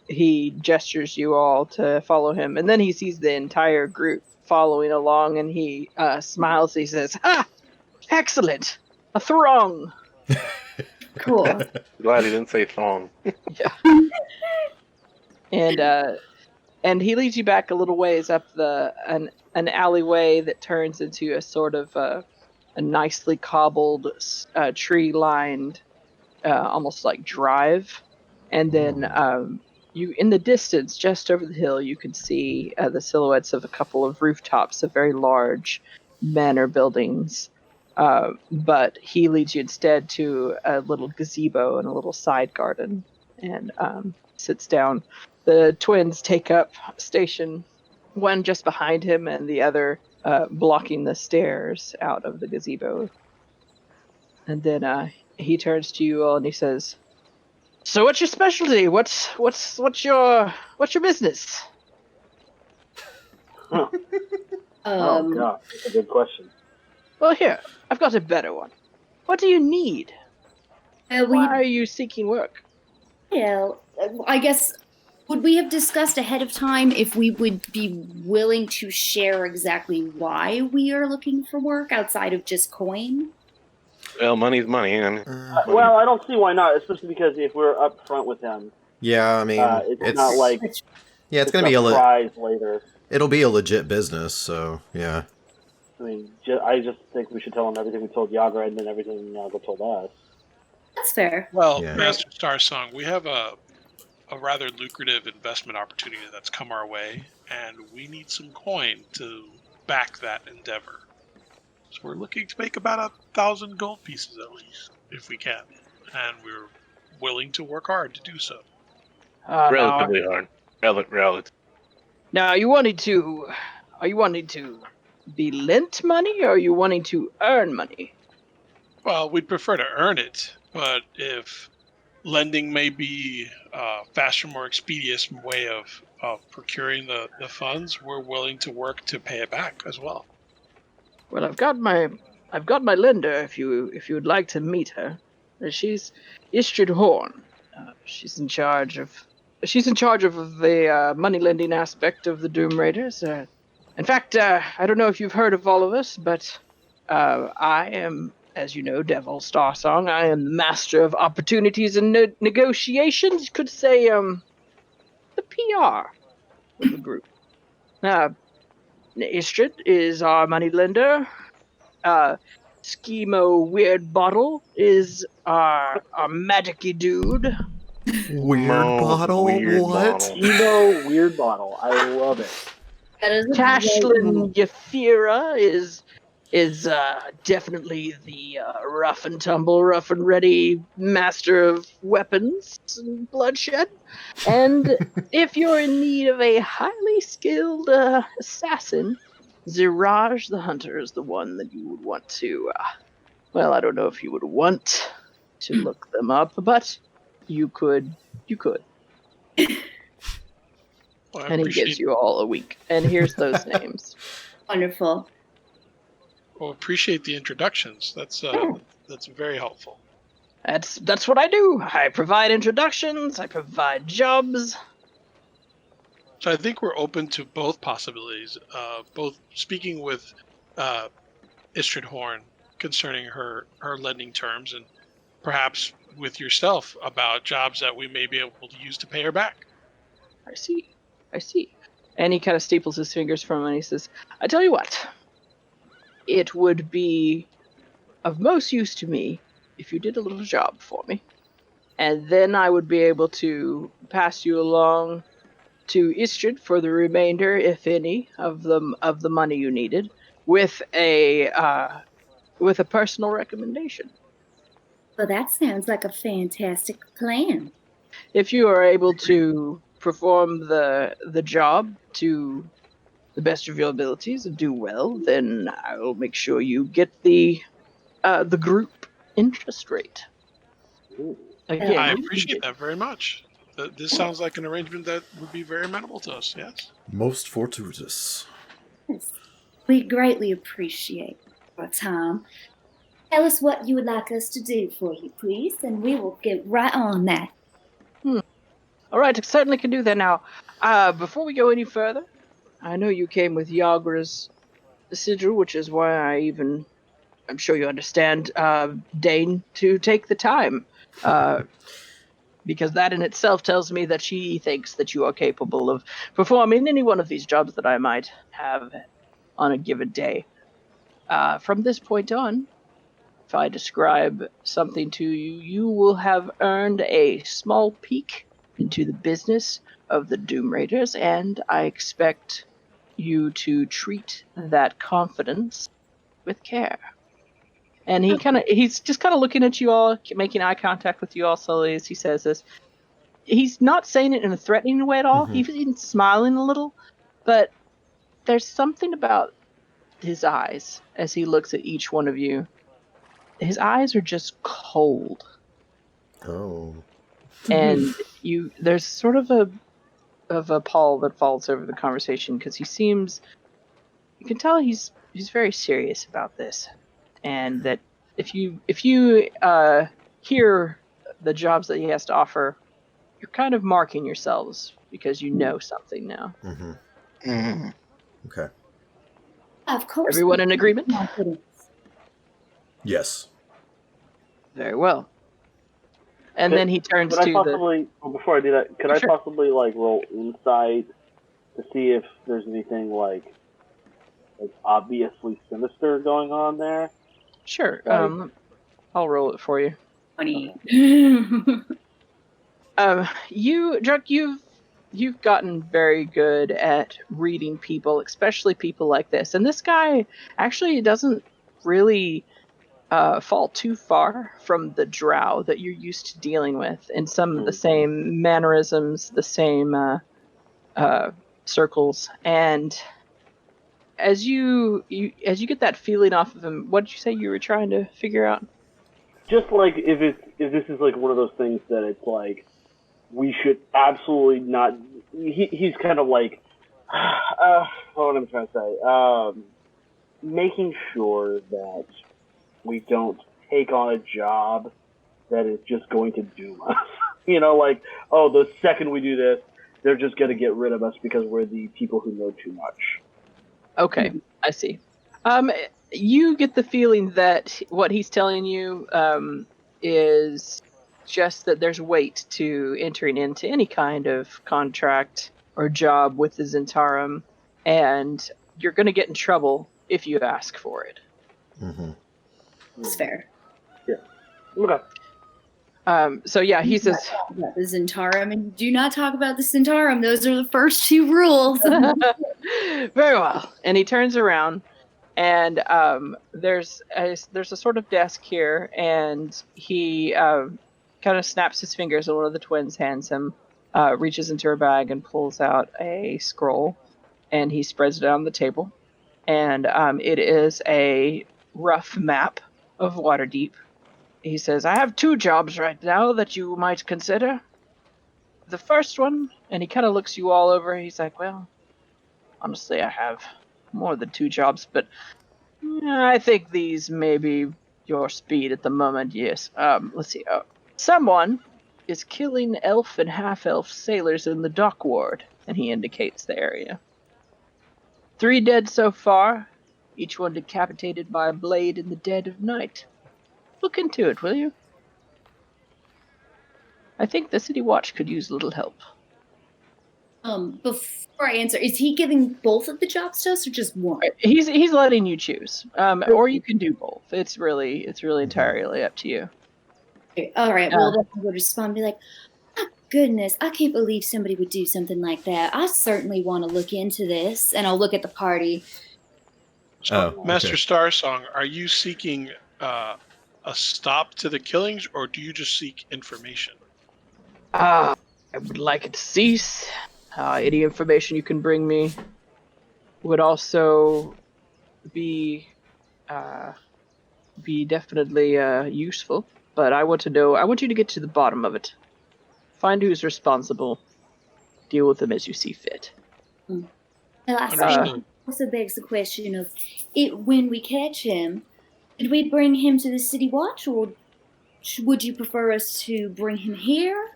he gestures you all to follow him. And then he sees the entire group following along, and he smiles. He says, "Ha! Excellent! A throng!" Cool. Glad he didn't say thong. Yeah. And he leads you back a little ways up an alleyway that turns into a sort of a nicely cobbled, tree-lined, almost like drive. And then you, in the distance, just over the hill, you can see the silhouettes of a couple of rooftops of very large manor buildings. But he leads you instead to a little gazebo and a little side garden, and sits down. The twins take up station, one just behind him and the other blocking the stairs out of the gazebo. And then he turns to you all and he says, "So what's your specialty? What's your business?" Huh. Oh god, that's a good question. Well, here, I've got a better one. What do you need? Why are you seeking work? Well, I guess, would we have discussed ahead of time if we would be willing to share exactly why we are looking for work outside of just coin? Well, money's money. Well, I don't see why not, especially because if we're up front with him, Yeah, I mean, it's not like it's going to be a surprise later. It'll be a legit business, so yeah. I mean, I just think we should tell him everything we told Yagra and then everything Yagra told us. That's fair. Well, Yeah. Master Starsong, we have a rather lucrative investment opportunity that's come our way, and we need some coin to back that endeavor. So we're looking to make about 1,000 gold pieces at least, if we can, and we're willing to work hard to do so. Relatively hard. Relative. Now, are you wanting to be lent money, or are you wanting to earn money? Well, we'd prefer to earn it, but if lending may be a faster, more expeditious way of procuring the funds, we're willing to work to pay it back as well. Well, I've got my lender. If you would like to meet her, she's Istrid Horn. She's in charge of the money lending aspect of the Doom Raiders. In fact, I don't know if you've heard of all of us, but I am, as you know, Davil Starsong. I am the master of opportunities and negotiations. You could say the PR of the group. Istrid is our money lender. Schemo Weirdbottle is our magic-y dude. Weirdbottle? What? Schemo Weirdbottle. I love it. Tashlin Yafira is definitely the rough and tumble, rough and ready master of weapons and bloodshed. And if you're in need of a highly skilled assassin, Ziraj the Hunter is the one that you would want to. Well, I don't know if you would want to look them up, but you could. Well, And he gives you all a week. And here's those names. Wonderful. Well, appreciate the introductions. That's very helpful. That's what I do. I provide introductions. I provide jobs. So I think we're open to both possibilities. Both speaking with Istrid Horn concerning her lending terms, and perhaps with yourself about jobs that we may be able to use to pay her back. I see. And he kind of staples his fingers from him and he says, I tell you what. It would be of most use to me if you did a little job for me. And then I would be able to pass you along to Istrid for the remainder, if any, of the money you needed, with a personal recommendation. Well, that sounds like a fantastic plan. If you are able to perform the job to the best of your abilities and do well, then I will make sure you get the group interest rate. Again, I appreciate that very much. This sounds like an arrangement that would be very amenable to us, yes? Most fortuitous. Yes. We greatly appreciate your time. Tell us what you would like us to do for you, please, and we will get right on that. All right, I certainly can do that now. Before we go any further, I know you came with Yagra's sigil, which is why I'm sure you understand, deign to take the time. Because that in itself tells me that she thinks that you are capable of performing any one of these jobs that I might have on a given day. From this point on, if I describe something to you, you will have earned a small peek into the business of the Doom Raiders, and I expect you to treat that confidence with care. And he's just kind of looking at you all, making eye contact with you all slowly as he says this. He's not saying it in a threatening way at all. Mm-hmm. He's even smiling a little, but there's something about his eyes as he looks at each one of you. His eyes are just cold. Oh. And there's sort of a pall that falls over the conversation because you can tell he's very serious about this. And that if you hear the jobs that he has to offer, you're kind of marking yourselves because you know something now. Mm-hmm. Mm-hmm. Okay. Of course. Everyone in agreement? Yes. Very well. And then he turns to before I do that, could I possibly roll insight to see if there's anything like obviously sinister going on there? Sure. I'll roll it for you. 20. You've gotten very good at reading people, especially people like this. And this guy actually doesn't really fall too far from the drow that you're used to dealing with, and some of the same mannerisms, the same circles. And as you get that feeling off of him, what did you say you were trying to figure out? Just if this is one of those things that it's we should absolutely not. He's kind of what am I trying to say? Making sure that we don't take on a job that is just going to doom us. The second we do this, they're just going to get rid of us because we're the people who know too much. Okay, I see. You get the feeling that what he's telling you is just that there's weight to entering into any kind of contract or job with the Zhentarim, and you're going to get in trouble if you ask for it. Mm-hmm. It's fair. Yeah. Okay. So yeah, he says about the Zhentarim, and do not talk about the Zhentarim. Those are the first 2 rules. Very well. And he turns around, and there's a sort of desk here, and he kind of snaps his fingers, and one of the twins hands him, reaches into her bag and pulls out a scroll, and he spreads it on the table, and it is a rough map of Waterdeep. He says, I have 2 jobs right now that you might consider. The first one, and he kind of looks you all over, he's like, well, honestly, I have more than 2 jobs, but I think these may be your speed at the moment, yes. Let's see. Someone is killing elf and half-elf sailors in the dock ward, and he indicates the area. 3 dead so far, each one decapitated by a blade in the dead of night. Look into it, will you? I think the City Watch could use a little help. Before I answer, is he giving both of the jobs to us or just one? He's letting you choose. Or you can do both. It's really entirely up to you. Okay, all right, well, then I would respond and be like, oh, goodness, I can't believe somebody would do something like that. I certainly want to look into this, and I'll look at the party. Master Starsong, are you seeking a stop to the killings, or do you just seek information? I would like it to cease. Any information you can bring me would also be definitely useful. But I want you to get to the bottom of it. Find who's responsible. Deal with them as you see fit. The last thing I also begs the question of when we catch him, did we bring him to the City Watch, or would you prefer us to bring him here?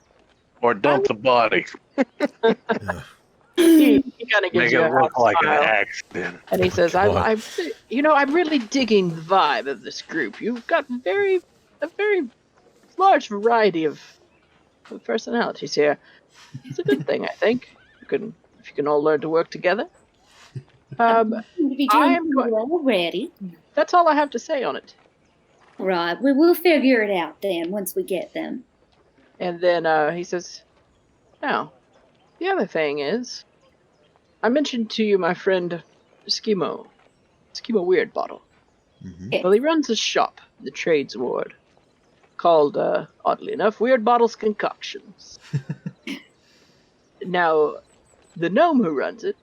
Or dump the body. He kind of gives Make you it a look like an smile, accident. and he says, God. I'm really digging the vibe of this group. You've got a very large variety of personalities here. It's a good thing, I think. If you can all learn to work together. Already. That's all I have to say on it. Right, we'll figure it out then once we get them. And then he says, now, the other thing is, I mentioned to you my friend Skimo Weirdbottle. Mm-hmm. Well, he runs a shop, the Trades Ward, called, oddly enough, Weirdbottle's Concoctions. Now, the gnome who runs it,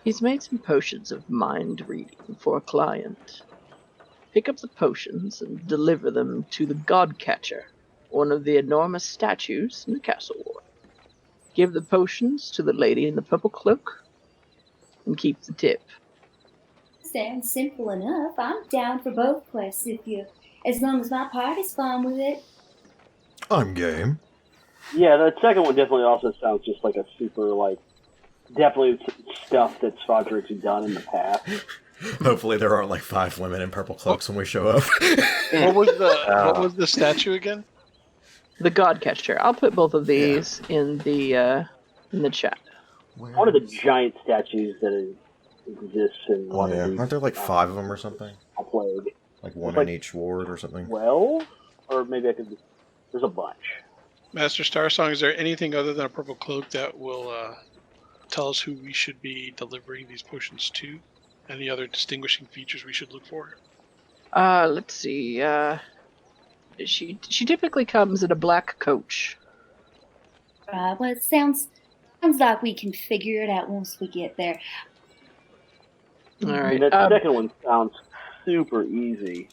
he's made some potions of mind reading for a client. Pick up the potions and deliver them to the Godcatcher, one of the enormous statues in the castle ward. Give the potions to the lady in the purple cloak, and keep the tip. Sounds simple enough. I'm down for both quests as long as my party's fine with it. I'm game. Yeah, that second one definitely also sounds just like a super, definitely stuff that Svodrik's done in the past. Hopefully there aren't 5 women in purple cloaks when we show up. What was the statue again? The Godcatcher. I'll put both of these in the chat. One of the giant statues that exists in one of these. Aren't there 5 of them or something? A plague. One in each ward or something? Well, or maybe I could. There's a bunch. Master Starsong, is there anything other than a purple cloak that will tell us who we should be delivering these potions to? Any other distinguishing features we should look for? Let's see. She typically comes in a black coach. Well, it sounds like we can figure it out once we get there. All right. That second one sounds super easy.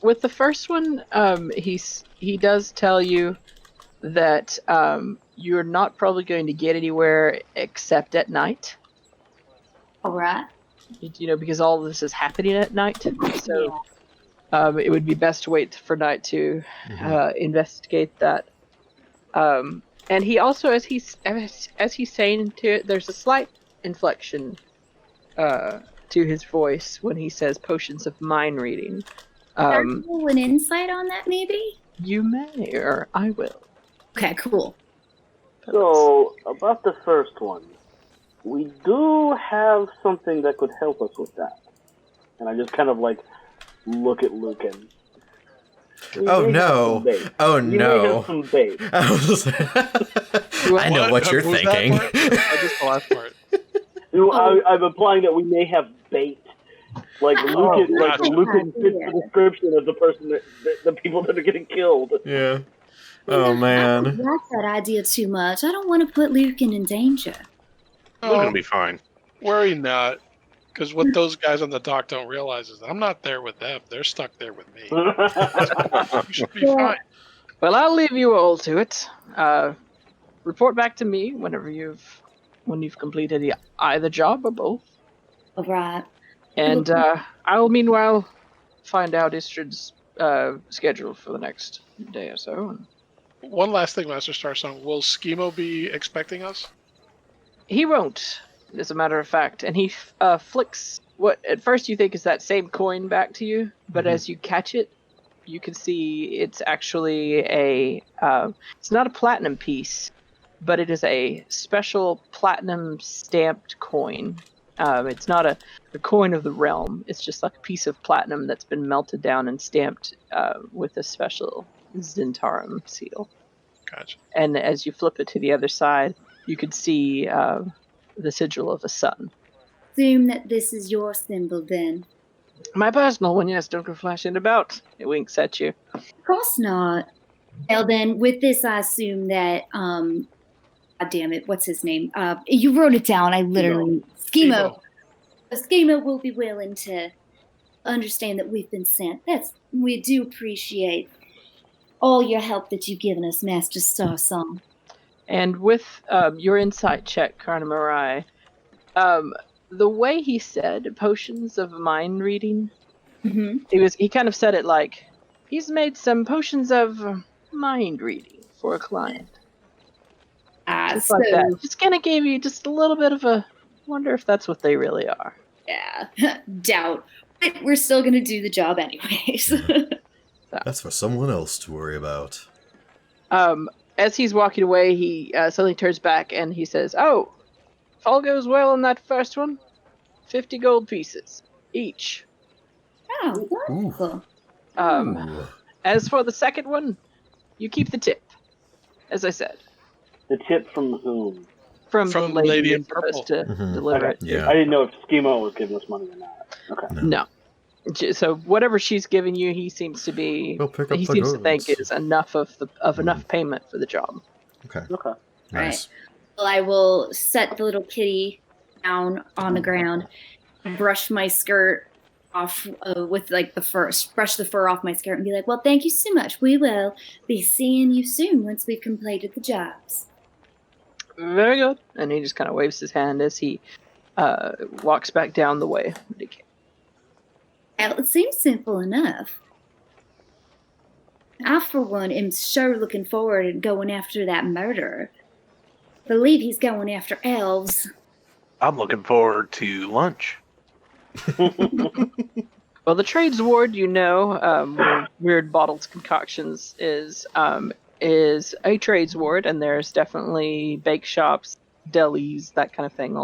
With the first one, he does tell you that you're not probably going to get anywhere except at night. All right. Because all of this is happening at night. So it would be best to wait for night to investigate that. And he also, as he's saying to it, there's a slight inflection to his voice when he says potions of mind reading. Can you roll an insight on that, maybe? You may, or I will. Okay, cool. So, about the first one, we do have something that could help us with that. And I just kind of look at Lucan. Oh no! Oh no! Some bait. I know what you're thinking. I just the last part. I'm implying that we may have bait. Lucan fits the description of the person the people that are getting killed. Yeah. Oh man. I don't like that idea too much. I don't want to put Lucan in danger. Lucan will be fine. Worry not. Because what those guys on the dock don't realize is I'm not there with them. They're stuck there with me. You should be fine. Well, I'll leave you all to it. Report back to me when you've completed either job or both. All right. And I'll meanwhile find out Istrid's schedule for the next day or so. One last thing, Master Starsong. Will Skimo be expecting us? He won't, as a matter of fact. And he flicks what at first you think is that same coin back to you, but as you catch it, you can see it's actually it's not a platinum piece, but it is a special platinum stamped coin. It's not a coin of the realm. It's just like a piece of platinum that's been melted down and stamped with a special Zhentarim seal. Gotcha. And as you flip it to the other side, you can see the sigil of a sun. Assume that this is your symbol then. My personal one, yes. Don't go flashing about. It winks at you. Of course not. Well then, with this, I assume that God damn it, what's his name? You wrote it down. I literally Skimo. Skimo will be willing to understand that we've been sent. We do appreciate all your help that you've given us, Master Starsong. And with your insight check, Karna Marai, the way he said potions of mind reading, Mm-hmm. he kind of said it like he's made some potions of mind reading for a client. Just like that. Just kind of gave you just a little bit of a wonder if that's what they really are. Yeah, doubt. But we're still gonna do the job anyways. That's for someone else to worry about. As he's walking away, he suddenly turns back and he says, "Oh, if all goes well on that first one, 50 gold pieces each. Oh, wonderful. Ooh. As for the second one, you keep the tip, as I said." The tip from whom? From the lady in who's supposed purple. to deliver it. Yeah. I didn't know if Schemo was giving us money or not. Okay. No. So whatever she's giving you, he seems to be. We'll pick up He the seems to goods. think is enough of enough payment for the job. Okay. Okay. Nice. Well, I will set the little kitty down on the ground, brush my skirt off with like brush the fur off my skirt and be like, "Well, thank you so much. We will be seeing you soon once we've completed the jobs." Very good. And he just kind of waves his hand as he walks back down the way. Well, it seems simple enough. I, for one, am sure looking forward to going after that murderer. Believe he's going after elves. I'm looking forward to lunch. Well, the trades ward, where Weirdbottle's Concoctions is a trades ward, and there's definitely bake shops, delis, that kind of thing,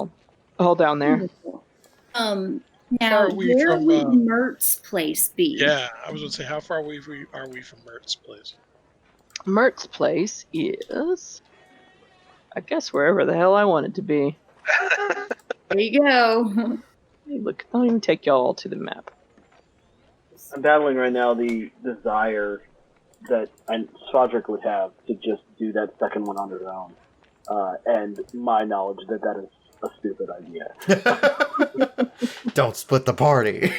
all down there. Now, we where from, would Mirt's place be? Yeah, I was going to say, how far away are we from Mirt's place? Mirt's place is, I guess, wherever the hell I want it to be. There you go. Hey, look, I'll even take y'all to the map. I'm battling right now the desire that Swadrick would have to just do that second one on his own. And my knowledge that is a stupid idea. Don't split the party.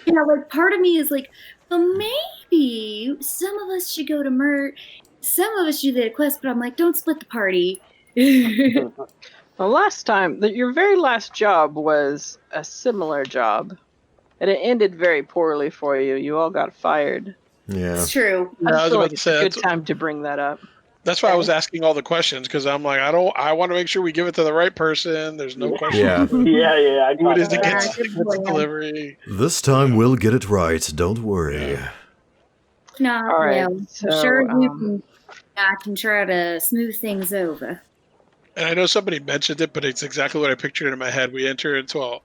Like part of me is like, well, maybe some of us should go to Mirt, some of us should do the quest, but I'm like, don't split the party. Well, last time, your very last job was a similar job, and it ended very poorly for you. You all got fired. Yeah. It's true. Yeah, I was feel about like to it's say, a good time to bring that up. That's why I was asking all the questions, because I'm like, I want to make sure we give it to the right person. There's no question. Yeah. Yeah. Who it is that Yeah, gets good the point. delivery. This time we'll get it right. Don't worry. Yeah. No, All right, well, so, I'm sure I can try to smooth things over. And I know somebody mentioned it, but it's exactly what I pictured in my head. We enter into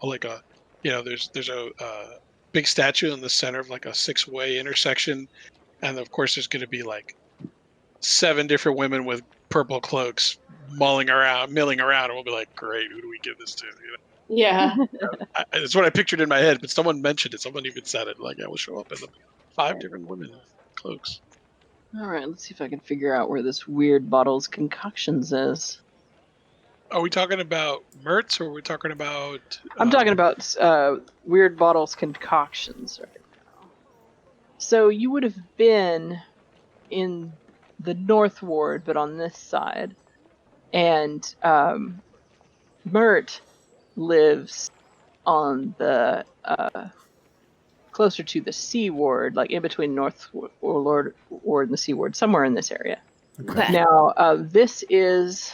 there's a big statue in the center of like a 6-way intersection, and of course there's going to be like 7 different women with purple cloaks milling around, and we'll be like, great, who do we give this to? Yeah. It's what I pictured in my head, but someone mentioned it. Someone even said it. Like, I will show up in the 5 different women with cloaks. All right, let's see if I can figure out where this Weirdbottle's Concoctions is. Are we talking about Mirt's, or are we talking about... I'm talking about Weirdbottle's Concoctions right now. So you would have been in the North Ward, but on this side. And Mirt lives on the closer to the Sea Ward, like in between North Ward and the Sea Ward, somewhere in this area. Okay. Now, this is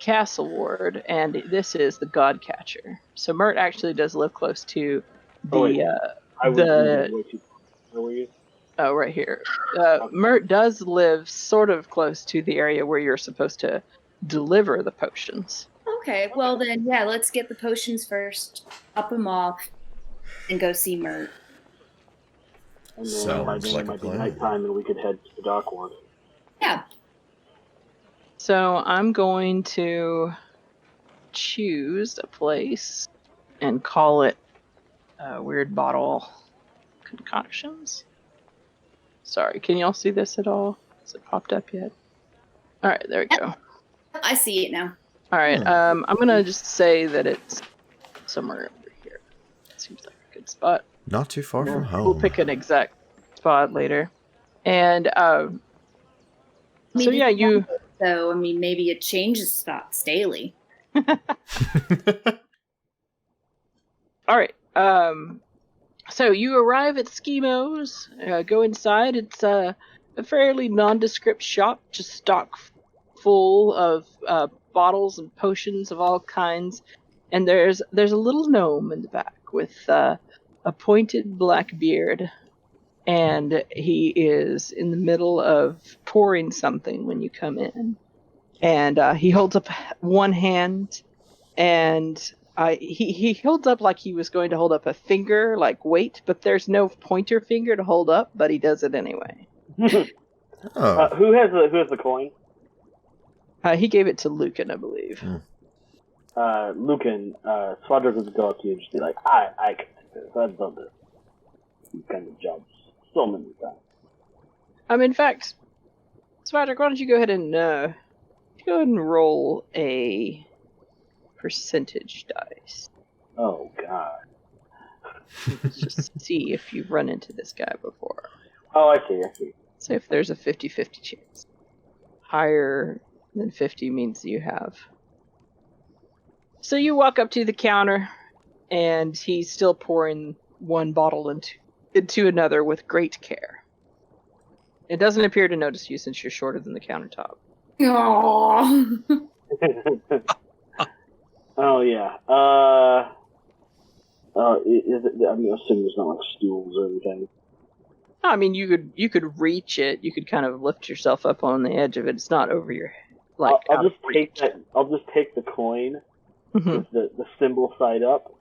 Castle Ward, and this is the Godcatcher. So Mirt actually does live close to the Where were you? Oh, right here. Mirt does live sort of close to the area where you're supposed to deliver the potions. Okay, well then, yeah, let's get the potions first, up them off, and go see Mirt. And then Sounds by then like it a might be plan. nighttime and we could head to the dock ward. Yeah. So I'm going to choose a place and call it Weirdbottle Concoctions. Sorry, can y'all see this at all? Has it popped up yet? All right, there we go. I see it now. All right, I'm gonna just say that it's somewhere over here. Seems like a good spot. Not too far from home. We'll pick an exact spot later. And So yeah, you. So, I mean, maybe it changes spots daily. All right. So you arrive at Schimo's, go inside. It's a fairly nondescript shop, just stock full of bottles and potions of all kinds. And there's a little gnome in the back with a pointed black beard, and he is in the middle of pouring something when you come in. And he holds up one hand, and he holds up like he was going to hold up a finger, like wait, but there's no pointer finger to hold up, but he does it anyway. Oh. Who has the coin? He gave it to Lucan, I believe. Lucan, Swadra would go up to you and just be like, I can do this. I've done this. These kind of jobs so many times. In fact, Swadra, why don't you go ahead and roll a percentage dice. Oh, God. Just see if you've run into this guy before. Oh, I see. So if there's a 50-50 chance. Higher than 50 means you have. So you walk up to the counter, and he's still pouring one bottle into another with great care. It doesn't appear to notice you since you're shorter than the countertop. Aww. Oh, yeah. Is it, I'm assuming there's not like stools or anything. I mean, you could reach it. You could kind of lift yourself up on the edge of it. It's not over your like. I'll just take the coin with the symbol side up,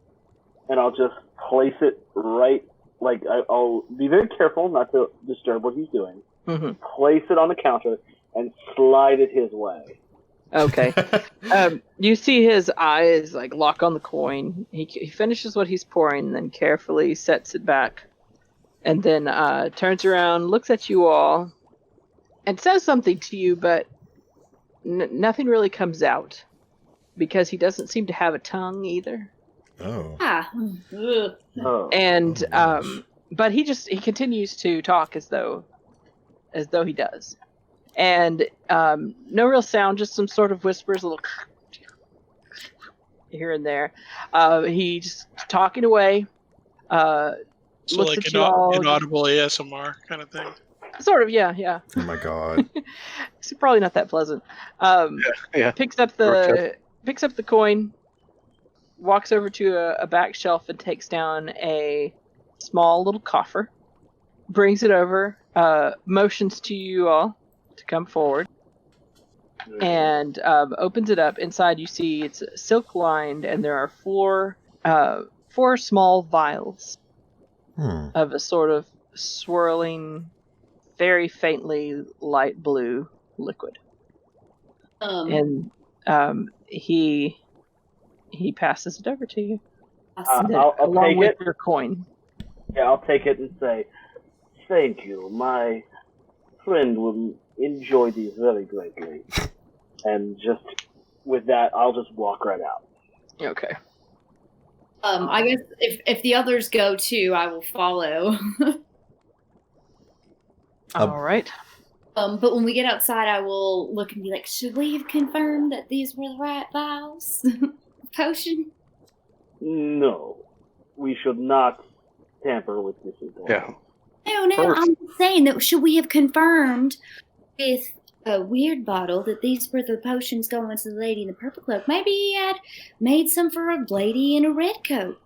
and I'll just place it right. Like I'll be very careful not to disturb what he's doing. Place it on the counter and slide it his way. Okay. You see his eyes like lock on the coin. He finishes what he's pouring, and then carefully sets it back, and then turns around, looks at you all, and says something to you, but nothing really comes out because he doesn't seem to have a tongue either. Oh. And but he continues to talk as though he does. And no real sound, just some sort of whispers, a little here and there. He just talking away. So looks like at you all. inaudible ASMR kind of thing? Sort of, yeah. Oh my god. It's probably not that pleasant. Yeah. Picks up the coin, walks over to a back shelf and takes down a small little coffer, brings it over, motions to you all to come forward, and opens it up. Inside you see it's silk lined, and there are four small vials of a sort of swirling, very faintly light blue liquid. And he passes it over to you. I'll along take with it. your coin. Yeah, I'll take it and say, thank you. My friend will enjoy these very greatly. And just with that, I'll just walk right out. Okay. I guess if the others go too, I will follow. All right. But when we get outside, I will look and be like, should we have confirmed that these were the right vials? Potion? No. We should not tamper with this information. Yeah. No, First. I'm saying that should we have confirmed with a Weirdbottle that these were the potions going to the lady in the purple cloak? Maybe he had made some for a lady in a red coat.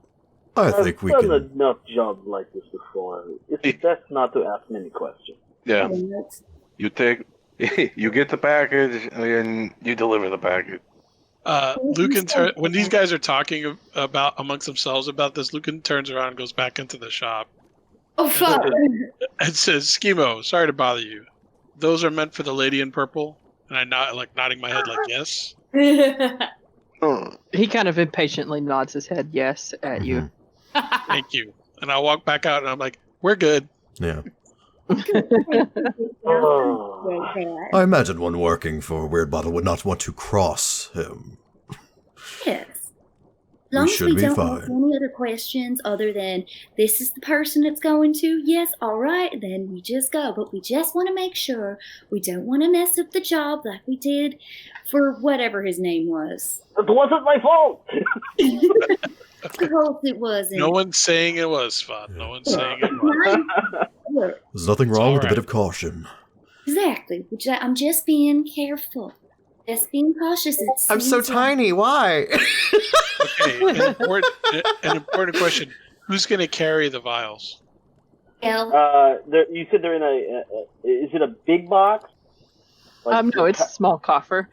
I think we I've done can. enough jobs like this before. It's best not to ask many questions. Yeah. You get the package and you deliver the package. Lucan, when these guys are talking about amongst themselves about this, Lucan turns around and goes back into the shop. Oh, fuck. And says, Schemo, sorry to bother you. Those are meant for the lady in purple? And I nodding my head like, yes. He kind of impatiently nods his head yes at you. Thank you. And I walk back out and I'm like, we're good. Yeah. Oh. I imagine one working for Weirdbottle would not want to cross him. Yes. As long as should we be don't fine. ask any other questions other than this is the person it's going to, yes, all right, then we just go. But we just want to make sure we don't want to mess up the job like we did for whatever his name was. It wasn't my fault. Of course it wasn't. No one's saying it was fun. No one's saying it was. Look, There's nothing wrong with a alright. bit of caution. exactly. I'm just being careful. Just being cautious. I'm so tiny. Why? Okay, an important question. Who's going to carry the vials? Well, You said they're in is it a big box? No, it's a small coffer.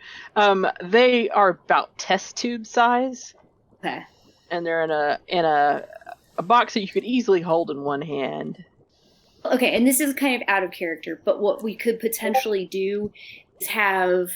They are about test tube size, okay. and they're in a box that you could easily hold in one hand. Okay, and this is kind of out of character, but what we could potentially do is have,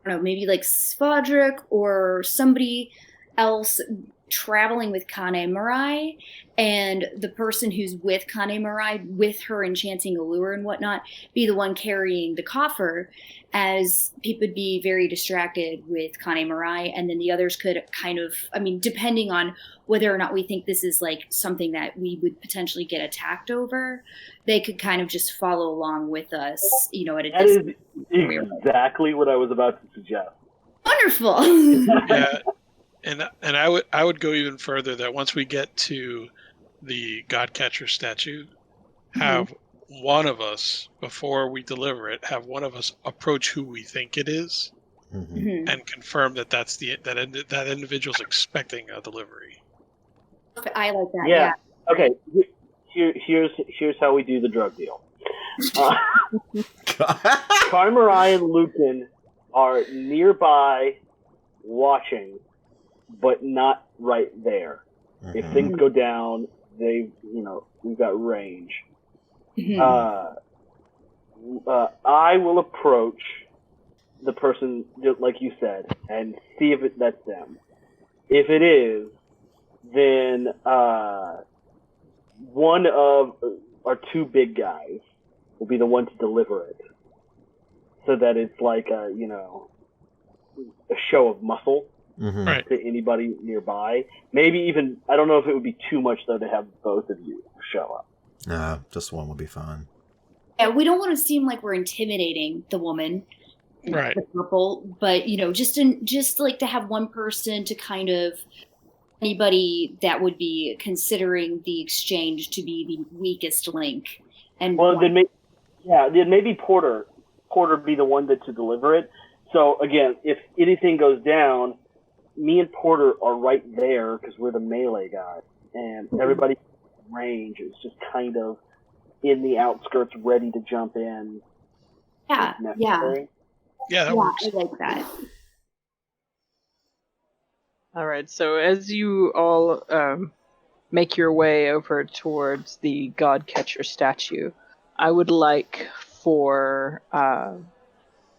I don't know, maybe like Svadrik or somebody else traveling with Kane Marai, and the person who's with Kane Marai, with her enchanting allure and whatnot, be the one carrying the coffer, as people would be very distracted with Kane Marai, and then the others could kind of, I mean, depending on whether or not we think this is like something that we would potentially get attacked over, they could kind of just follow along with us, you know, at a distance. That is exactly what I was about to suggest. Wonderful. Yeah, and I would go even further that once we get to the Godcatcher statue, have one of us, before we deliver it, have one of us approach who we think it is, and confirm that that individual's expecting a delivery. I like that. Yeah. Okay. Here's how we do the drug deal. Carmarai and Lucan are nearby, watching, but not right there. If things go down, we've got range. I will approach the person, like you said, and see if that's them. If it is, then one of our two big guys will be the one to deliver it, so that it's like a show of muscle Right. to anybody nearby. Maybe even, I don't know if it would be too much though to have both of you show up. Nah, just one will be fine. Yeah, we don't want to seem like we're intimidating the woman, Right. the purple, but just like to have one person to kind of, anybody that would be considering the exchange to be the weakest link. And then maybe Porter be the one to deliver it. So again, if anything goes down, me and Porter are right there because we're the melee guys, and everybody range is just kind of in the outskirts, ready to jump in. Yeah, if necessary. Yeah, that works. I like that. All right, so as you all make your way over towards the Godcatcher statue, I would like for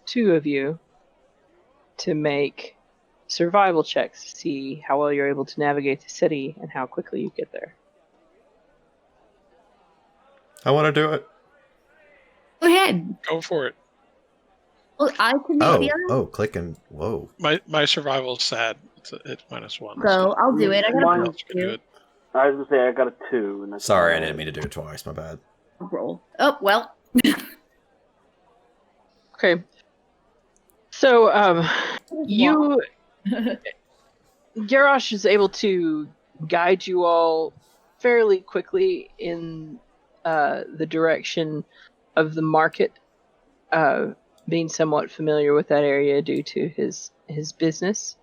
two of you to make survival checks to see how well you're able to navigate the city and how quickly you get there. I want to do it. Go ahead. Go for it. Well, I can make the other. Oh, click and whoa. My survival's sad. It's -1. So I'll do it. I got Mine- a roll. I was gonna say I got a 2. And that's Sorry, I didn't mean to do it twice. My bad. Roll. Oh well. Okay. So, Garrosh is able to guide you all fairly quickly in the direction of the market, being somewhat familiar with that area due to his business.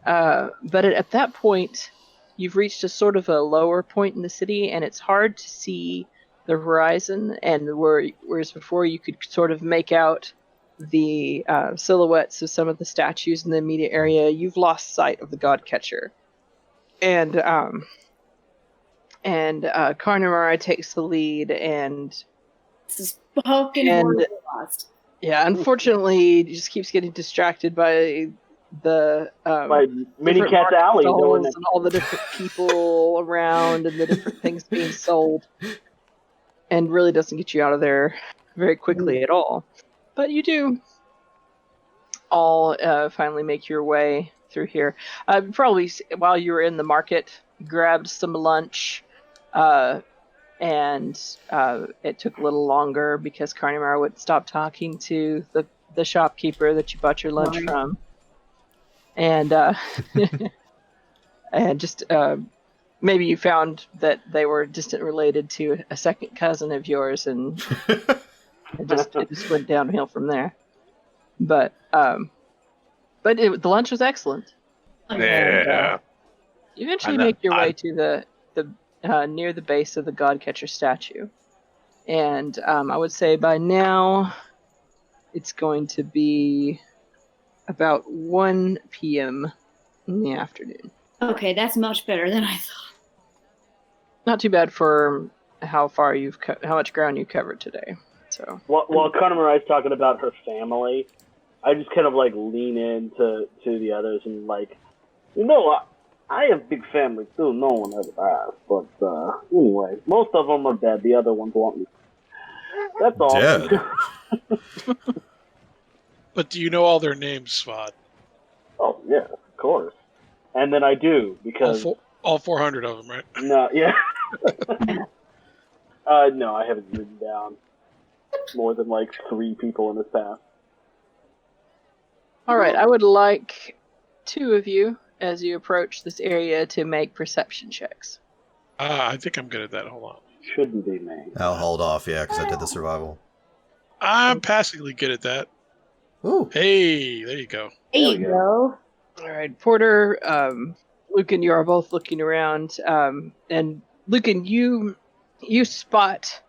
But at that point, you've reached a sort of a lower point in the city, and it's hard to see the horizon. And whereas before you could sort of make out the silhouettes of some of the statues in the immediate area, you've lost sight of the Godcatcher. And Carnamara takes the lead, and This is fucking horribly lost. yeah, unfortunately, he just keeps getting distracted by the by Mini different Cat's market Alley stalls going and all the different people around and the different things being sold, and really doesn't get you out of there very quickly at all. But you do all finally make your way through here. Probably while you were in the market, grabbed some lunch, and it took a little longer because Carnimara wouldn't stop talking to the shopkeeper that you bought your lunch from, and and just maybe you found that they were distant related to a second cousin of yours, and it just went downhill from there. But the lunch was excellent. Yeah. And, you eventually make your way to the near the base of the Godcatcher statue, and I would say by now it's going to be about 1 p.m. in the afternoon. Okay, that's much better than I thought. Not too bad for how much ground you covered today. So while Conor is talking about her family, I just kind of like lean into the others and like, I have big family too. No one ever asked, but anyway, most of them are dead. The other ones want me. That's all. Dead. But do you know all their names, Svod? Oh yeah, of course. And then I do because all 400 of them, right? No, yeah. No, I haven't written down more than like 3 people in this path. all right, I would like 2 of you as you approach this area to make perception checks. I think I'm good at that. Hold on. Shouldn't be me. I'll hold off, yeah, because I did the survival. I'm passingly good at that. Ooh. Hey, there you go. There you go. All right, Porter, Lucan, you are both looking around, and Lucan, you spot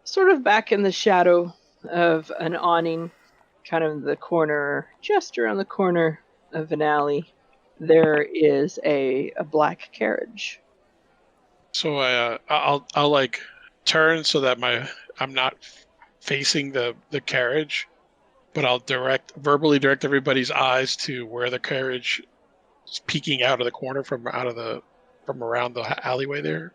sort of back in the shadow of an awning, kind of in the corner, just around the corner of an alley, there is a black carriage. So I'll like turn so that I'm not facing the carriage, but I'll verbally direct everybody's eyes to where the carriage is peeking out of the corner from around the alleyway there.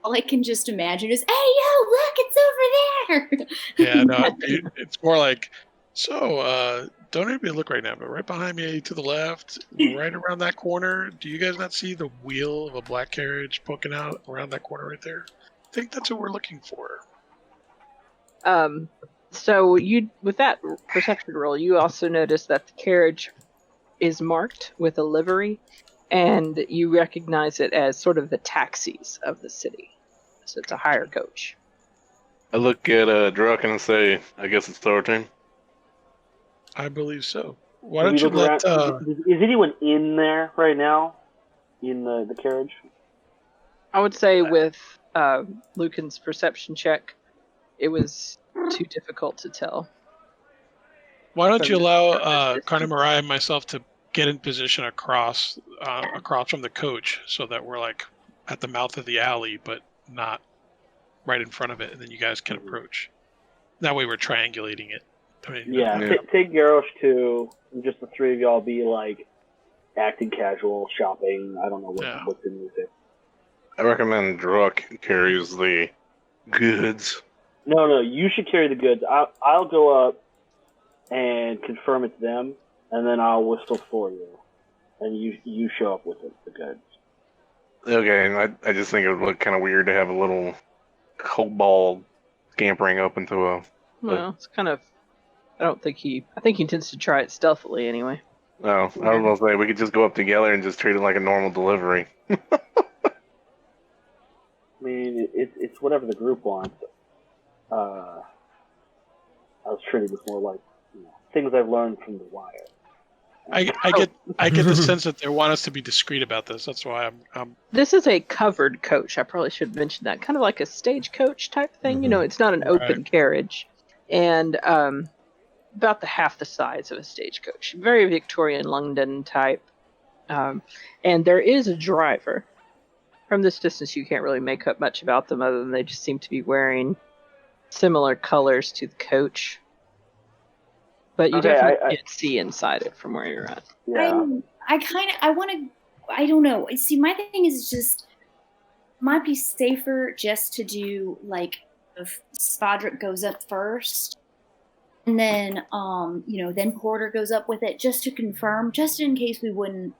All I can just imagine is, "Hey, yo, look, it's over there." Yeah, no, it's more like, so don't anybody look right now, but right behind me to the left, right around that corner, do you guys not see the wheel of a black carriage poking out around that corner right there? I think that's what we're looking for. So with that perception roll, you also notice that the carriage is marked with a livery, and you recognize it as sort of the taxis of the city. So it's a hire coach. I look at Druck and say, I guess it's our turn. I believe so. Why don't you let... Is anyone in there right now? In the carriage? I would say with Lucan's perception check, it was too difficult to tell. Why don't you allow Carnimara and myself to get in position across from the coach so that we're like at the mouth of the alley, but not right in front of it, and then you guys can approach. That way we're triangulating it. I mean, take Garrosh too, and just the 3 of y'all be like acting casual, shopping. I don't know what's in music. I recommend Druck carries the goods. No, you should carry the goods. I'll go up and confirm it's them, and then I'll whistle for you, and you show up with it, the goods. Okay, and I just think it would look kind of weird to have a little kobold scampering up into a... Well, it's kind of... I think he intends to try it stealthily anyway. Oh, I was going to say, we could just go up together and just treat it like a normal delivery. I mean, it's whatever the group wants. I was treating this more like things I've learned from The Wire. I get the sense that they want us to be discreet about this. That's why I'm... This is a covered coach. I probably should mention that. Kind of like a stagecoach type thing. Mm-hmm. It's not an open carriage. And about half the size of a stagecoach. Very Victorian London type. And there is a driver. From this distance, you can't really make up much about them other than they just seem to be wearing similar colors to the coach. But you definitely can't see inside it from where you're at. Yeah. I don't know. See, my thing is just, might be safer just to do, like, if Spadrick goes up first, and then, then Porter goes up with it, just to confirm, just in case we wouldn't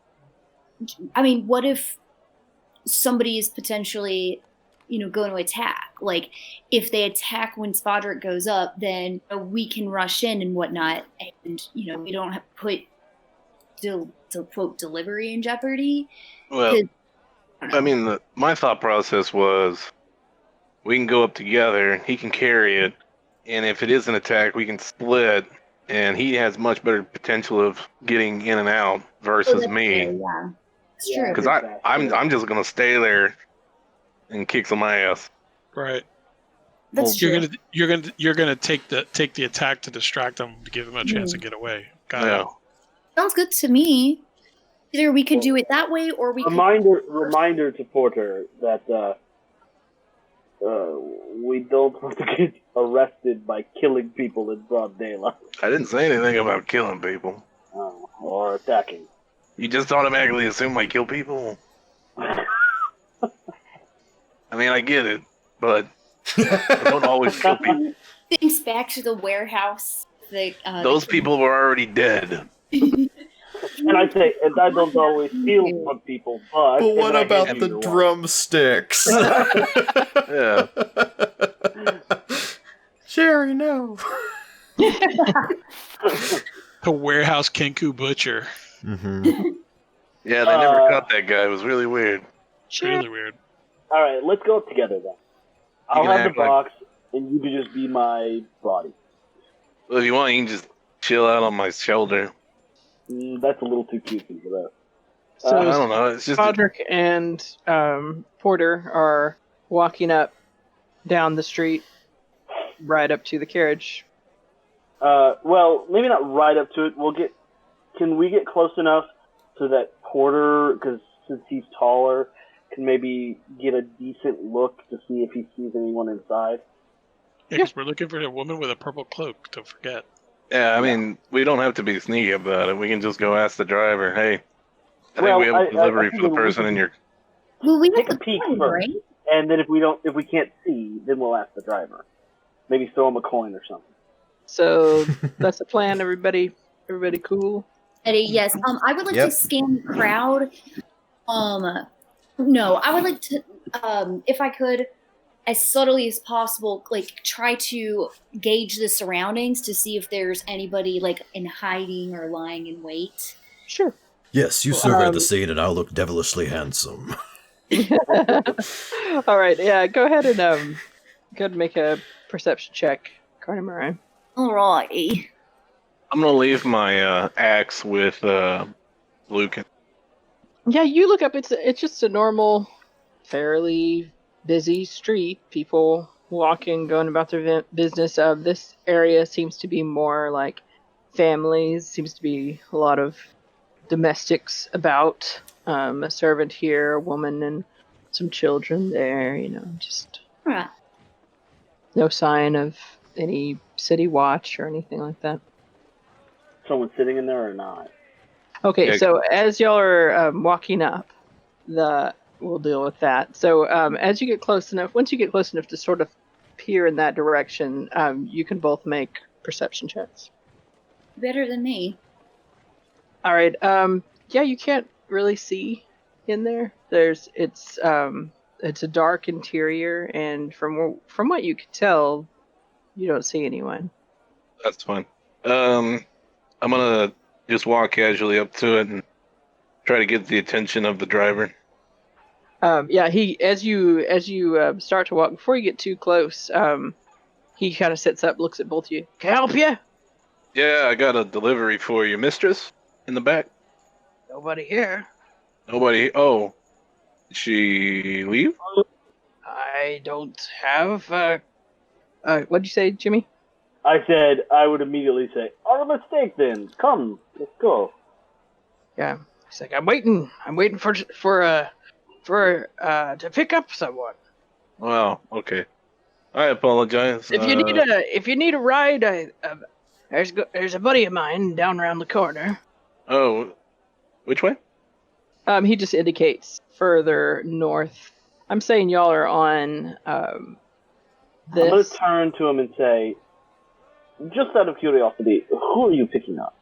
I mean, what if somebody is potentially, going to attack? Like, if they attack when Spodrick goes up, then we can rush in and whatnot, and we don't have to put quote delivery in jeopardy. Well, I mean, my thought process was we can go up together, he can carry it, and if it is an attack, we can split, and he has much better potential of getting in and out versus me. True, yeah, it's true. Because I'm just gonna stay there and kick some ass. Right. That's true. You're gonna take the attack to distract them to give them a chance to get away. Got it. Sounds good to me. Either we could do it that way, or we reminder to Porter that we don't want to get arrested by killing people in broad daylight. I didn't say anything about killing people. Or attacking. You just automatically assume I kill people? I mean, I get it, but I don't always kill people. Thinks back to the warehouse. Those people were already dead. And I say, and I don't always steal from people, but... But what about the drumsticks? Yeah. Sherry, no. The warehouse Kenku butcher. Mm-hmm. Yeah, they never caught that guy. It was really weird. Really weird. Alright, let's go up together then. I'll have the box, and you can just be my body. Well, if you want, you can just chill out on my shoulder. That's a little too cutesy for that. So I don't know. It's just Podrick and Porter are walking up down the street, right up to the carriage. Well, maybe not right up to it. Can we get close enough so that Porter, because since he's taller, can maybe get a decent look to see if he sees anyone inside? Yeah, because we're looking for a woman with a purple cloak. Don't forget. Yeah, I mean, we don't have to be sneaky about it. We can just go ask the driver, hey, I think we have a delivery for the person in your... Well, we take a peek first, right? And then if we can't see, then we'll ask the driver. Maybe throw him a coin or something. So that's the plan, everybody. Everybody cool? Eddie, yes. I would like to scan the crowd. No, I would like to, if I could, as subtly as possible, like try to gauge the surroundings to see if there's anybody like in hiding or lying in wait. Sure. Yes, you survey the scene and I'll look devilishly handsome. All right, yeah, go ahead and make a perception check, Carter Murray. Alrighty. I'm gonna leave my axe with Lucan. Yeah, you look up. It's just a normal, fairly busy street. People walking, going about their business. This area seems to be more like families. Seems to be a lot of domestics about. A servant here, a woman, and some children there. Just no sign of any city watch or anything like that. Someone sitting in there or not? Okay, so as y'all are walking up, we'll deal with that. So as you get close enough, once you get close enough to sort of peer in that direction, you can both make perception checks. Better than me. All right. Yeah, you can't really see in there. It's a dark interior, and from what you can tell, you don't see anyone. That's fine. I'm gonna just walk casually up to it and try to get the attention of the driver. Yeah, as you start to walk, before you get too close, he kind of sits up, looks at both of you. Can I help you? Yeah, I got a delivery for you, mistress, in the back. Nobody here. Nobody. Oh, did she leave? I don't have. What'd you say, Jimmy? I said I would immediately say, "Our mistake, then. Come, let's go." Yeah, he's like, I'm waiting for to pick up someone. Well, okay. I apologize. If you need a ride, there's a buddy of mine down around the corner. Oh, which way? He just indicates further north. I'm saying y'all are on this. I'm gonna turn to him and say, just out of curiosity, who are you picking up?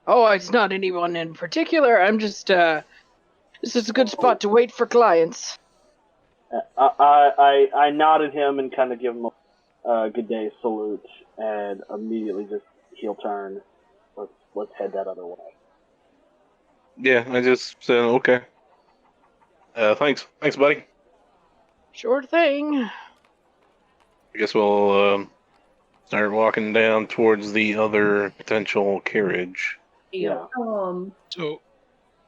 Oh, it's not anyone in particular. I'm just, this is a good spot to wait for clients. I nod at him and kind of give him a good day salute, and immediately just heel turn. Let's head that other way. Yeah, I just said okay. Thanks, buddy. Sure thing. I guess we'll start walking down towards the other potential carriage. Yeah. So,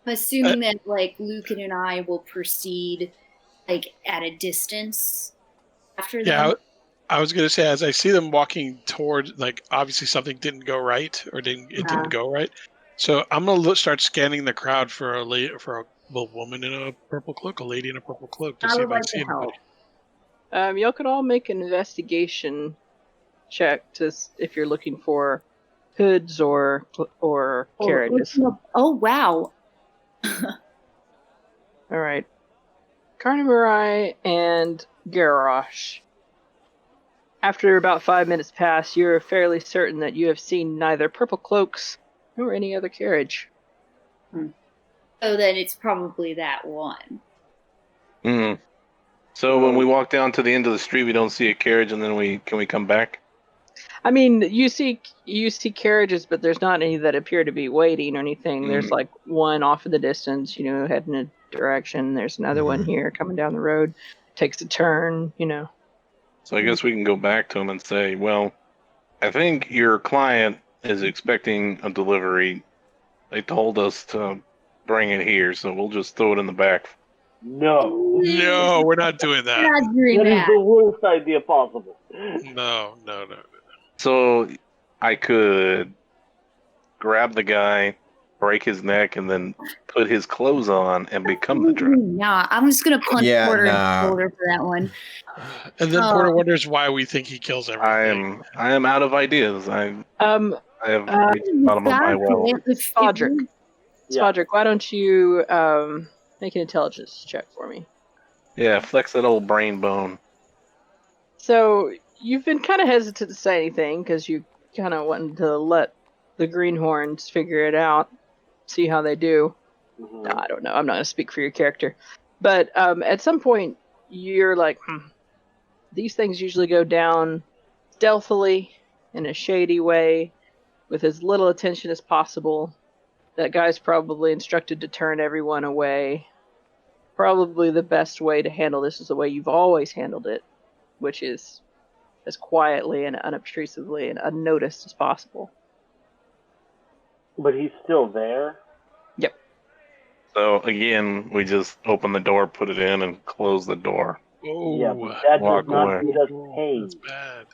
Assuming that like Lucan and I will proceed like at a distance after yeah, them. I was gonna say as I see them walking toward, like obviously something didn't go right or didn't go right. So I'm gonna start scanning the crowd for a woman in a purple cloak, a lady in a purple cloak, to see if I see anybody. Y'all could all make an investigation check to if you're looking for hoods or carriages. Oh wow. All right. Carnivorai and Garrosh. After about 5 minutes pass, you're fairly certain that you have seen neither purple cloaks nor any other carriage. So then it's probably that one. Hmm. So when we walk down to the end of the street, we don't see a carriage, and then can we come back? I mean, you see carriages, but there's not any that appear to be waiting or anything. There's like one off in the distance, heading in a direction. There's another one here coming down the road, takes a turn, So I guess we can go back to him and say, well, I think your client is expecting a delivery. They told us to bring it here, so we'll just throw it in the back. No, we're not doing that. We're not doing that is the worst idea possible. No. So I could grab the guy, break his neck, and then put his clothes on and become the driver. Nah, I'm just gonna punch Porter in the shoulder for that one. And then Porter wonders why we think he kills everything. I am out of ideas. I have reached the bottom of my well. Spadrick, why don't you make an intelligence check for me? Yeah, flex that old brain bone. So you've been kind of hesitant to say anything because you kind of wanted to let the greenhorns figure it out, see how they do. Mm-hmm. No, I don't know. I'm not going to speak for your character. But at some point, you're like, these things usually go down stealthily, in a shady way, with as little attention as possible. That guy's probably instructed to turn everyone away. Probably the best way to handle this is the way you've always handled it, which is as quietly and unobtrusively and unnoticed as possible. But he's still there? Yep. So, again, we just open the door, put it in, and close the door. Oh, yeah, but that does not get us paid. That's bad.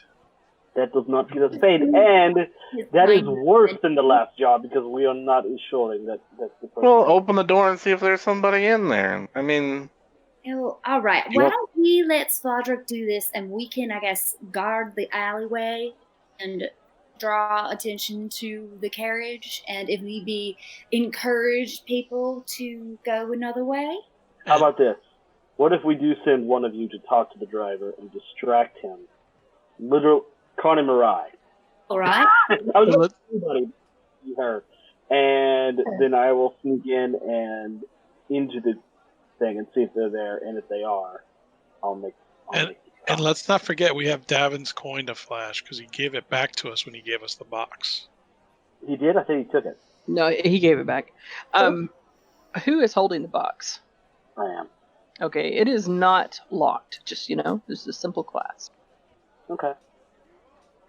That does not get us paid, and that is worse than the last job because we are not ensuring that that's the person. Well, open the door and see if there's somebody in there. I mean... All right. Why don't we let Spadrick do this, and we can, I guess, guard the alleyway and draw attention to the carriage, and if need be, encourage people to go another way? How about this? What if we do send one of you to talk to the driver and distract him? Literal Connie Marai. All right. I was with somebody, her, and then I will sneak in and into the thing and see if they're there, and if they are, I'll make and let's not forget we have Davin's coin to flash because he gave it back to us when he gave us the box. He did? I think he took it. No, he gave it back. Who is holding the box? I am. Okay, it is not locked. Just, this is a simple class. Okay. All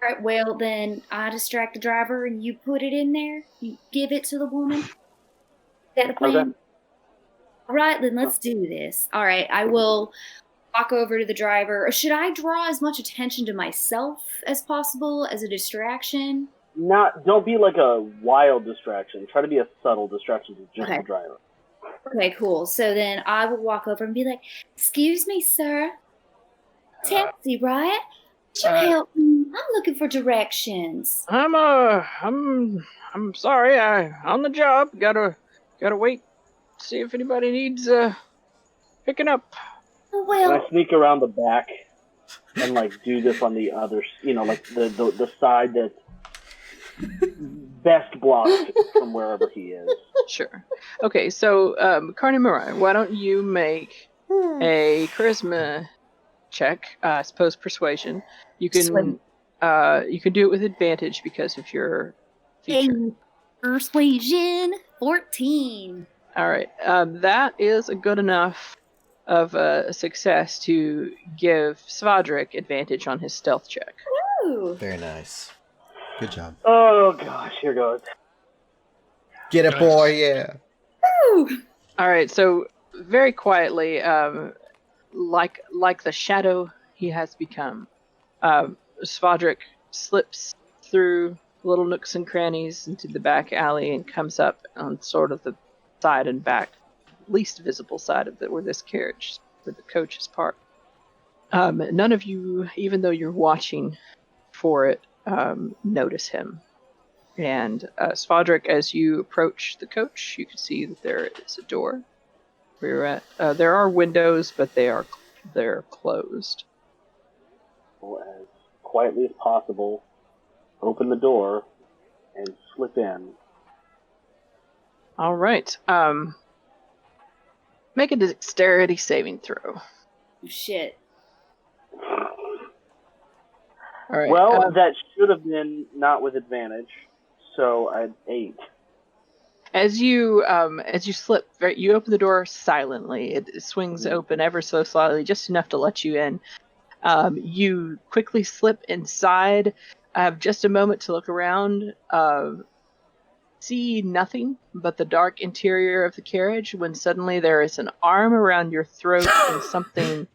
right, well, then I distract the driver and you put it in there. You give it to the woman. Is that the plan? Okay. All right, then let's do this. All right, I will walk over to the driver. Or should I draw as much attention to myself as possible as a distraction? Don't be like a wild distraction. Try to be a subtle distraction to just the driver. Okay, cool. So then I will walk over and be like, "Excuse me, sir. Taxi, right? Could you help me? I'm looking for directions." I'm sorry. On the job. Gotta wait. See if anybody needs picking up. Oh, well. Can I sneak around the back and do this on the other, like the side that best blocked from wherever he is. Sure. Okay, so Carney Mirai, why don't you make a charisma check? I suppose persuasion. You can Swim. you can do it with advantage because of your feature. Hey, persuasion 14. All right, that is a good enough of a success to give Svadrik advantage on his stealth check. Ooh. Very nice. Good job. Oh gosh, here goes. Get it, boy, yeah. Ooh. All right, so very quietly, like the shadow he has become, Svadrik slips through little nooks and crannies into the back alley and comes up on sort of the side and back, least visible side of where this carriage, where the coach is parked. None of you, even though you're watching for it, notice him. And Svadrik, as you approach the coach, you can see that there is a door where you're at. There are windows, but they're closed. Well, as quietly as possible, open the door and slip in. All right. Make a dexterity saving throw. Shit. All right. Well, that should have been not with advantage, so I'd 8. As you slip, you open the door silently. It swings open ever so slightly, just enough to let you in. You quickly slip inside. Have just a moment to look around. See nothing but the dark interior of the carriage when suddenly there is an arm around your throat and something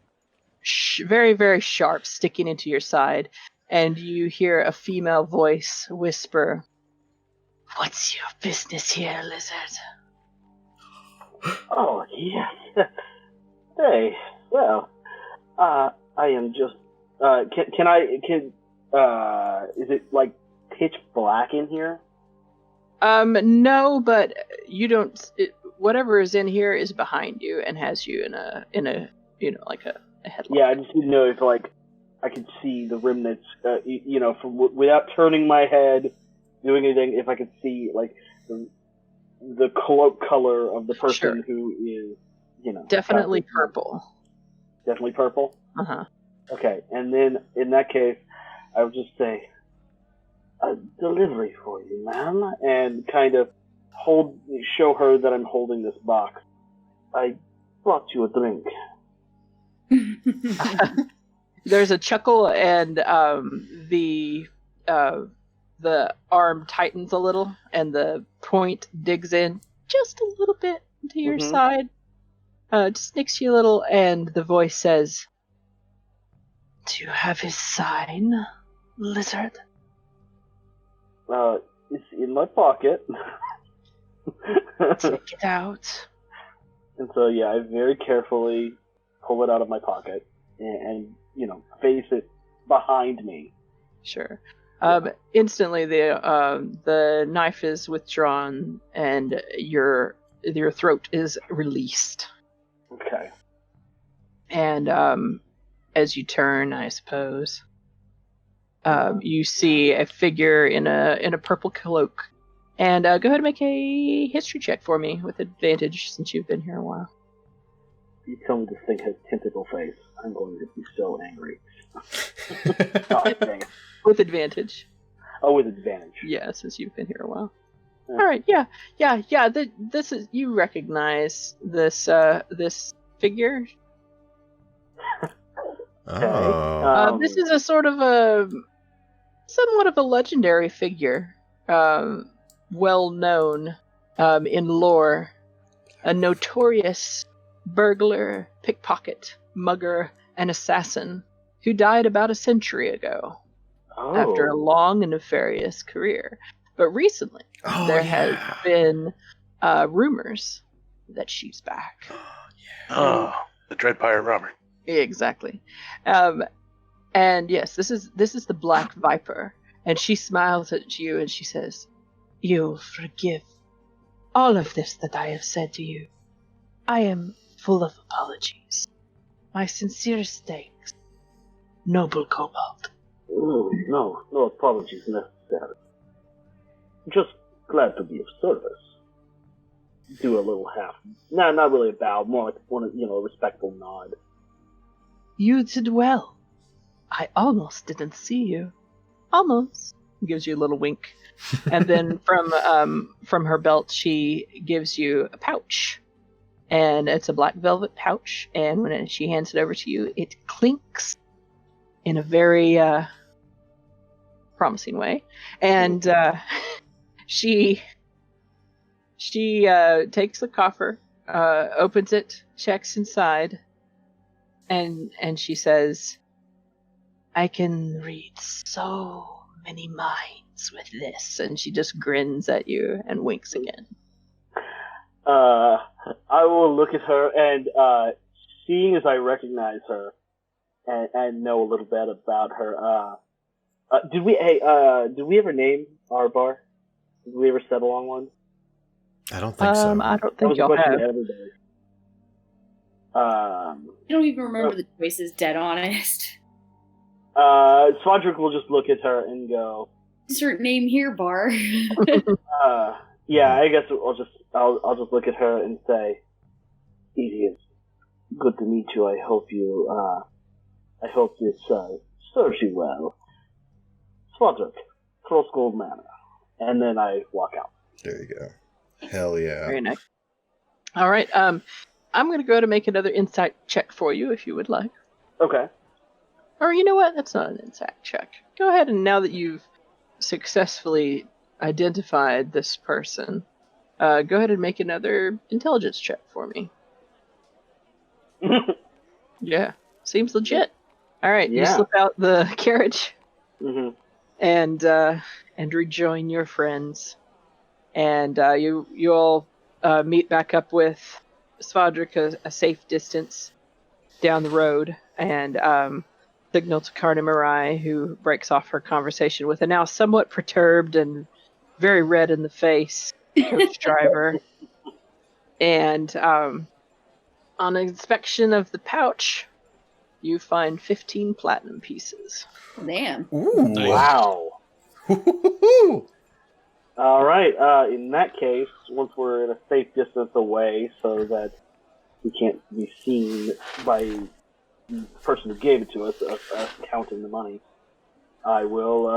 very, very sharp sticking into your side. And you hear a female voice whisper, "What's your business here, lizard?" Oh, yes. Hey, well, I am just, is it like pitch black in here? No, but you don't, whatever is in here is behind you and has you in a like a headlock. Yeah, I just didn't know if, like, I could see the remnants, from without turning my head, doing anything, if I could see, like, the cloak color of the person who is, Definitely purple. Definitely purple? Uh-huh. Okay, and then, in that case, I would just say, "A delivery for you, ma'am," and kind of show her that I'm holding this box. "I brought you a drink." There's a chuckle, and the arm tightens a little, and the point digs in just a little bit into your side, just nicks you a little, and the voice says, "Do you have his sign, lizard?" It's in my pocket. Take it out. And so, yeah, I very carefully pull it out of my pocket and face it behind me. Sure. Instantly, the knife is withdrawn, and your throat is released. Okay. And as you turn, I suppose, you see a figure in a purple cloak. And go ahead and make a history check for me with advantage, since you've been here a while. You tell me this thing has tentacle face, I'm going to be so angry. With advantage. Oh, with advantage. Yeah, since you've been here a while. Yeah. All right, yeah. This is, you recognize this figure. Oh. This is a sort of somewhat of a legendary figure, well known in lore, a notorious burglar, pickpocket, mugger, and assassin who died about a century ago after a long and nefarious career. But recently, there has been rumors that she's back. Oh, the Dread Pirate Robber. Exactly. And yes, this is the Black Viper, and she smiles at you and she says, "You'll forgive all of this that I have said to you. I am full of apologies. My sincerest thanks, noble kobold." No apologies necessary. just glad to be of service. Do a little half, not really a bow, more like a respectful nod. You did well. I almost didn't see you. Almost. Gives you a little wink. And then from her belt, she gives you a pouch. And it's a black velvet pouch. And when she hands it over to you, it clinks in a very promising way. And she takes the coffer, opens it, checks inside, and she says, I can read so many minds with this. And she just grins at you and winks again. I will look at her, and seeing as I recognize her and know a little bit about her, did we ever name our bar? Did we ever settle on one? I don't think so. I don't think y'all have. I don't even remember the choices, dead honest. Svadrik will just look at her and go, Insert name here, bar. yeah, I guess I'll just look at her and say, it is good to meet you. I hope this serves you well. Svadrik, Trollskull Manor. And then I walk out. There you go. Hell yeah. Very nice. All right. I'm going to go to make another insight check for you, if you would like. Okay. Or you know what? That's not an insight check. Go ahead, and now that you've successfully identified this person, go ahead and make another intelligence check for me. Yeah. Seems legit. All right. Yeah. You slip out the carriage. Mm-hmm. And rejoin your friends, and you all meet back up with Svadrik a safe distance down the road, and signal to Karna Marai, who breaks off her conversation with a now somewhat perturbed and very red in the face coach driver. And on inspection of the pouch, you find 15 platinum pieces. Damn. Ooh. Wow. Woo-hoo-hoo-hoo. All right. In that case, once we're at a safe distance away, so that we can't be seen by the person who gave it to us counting the money, I will,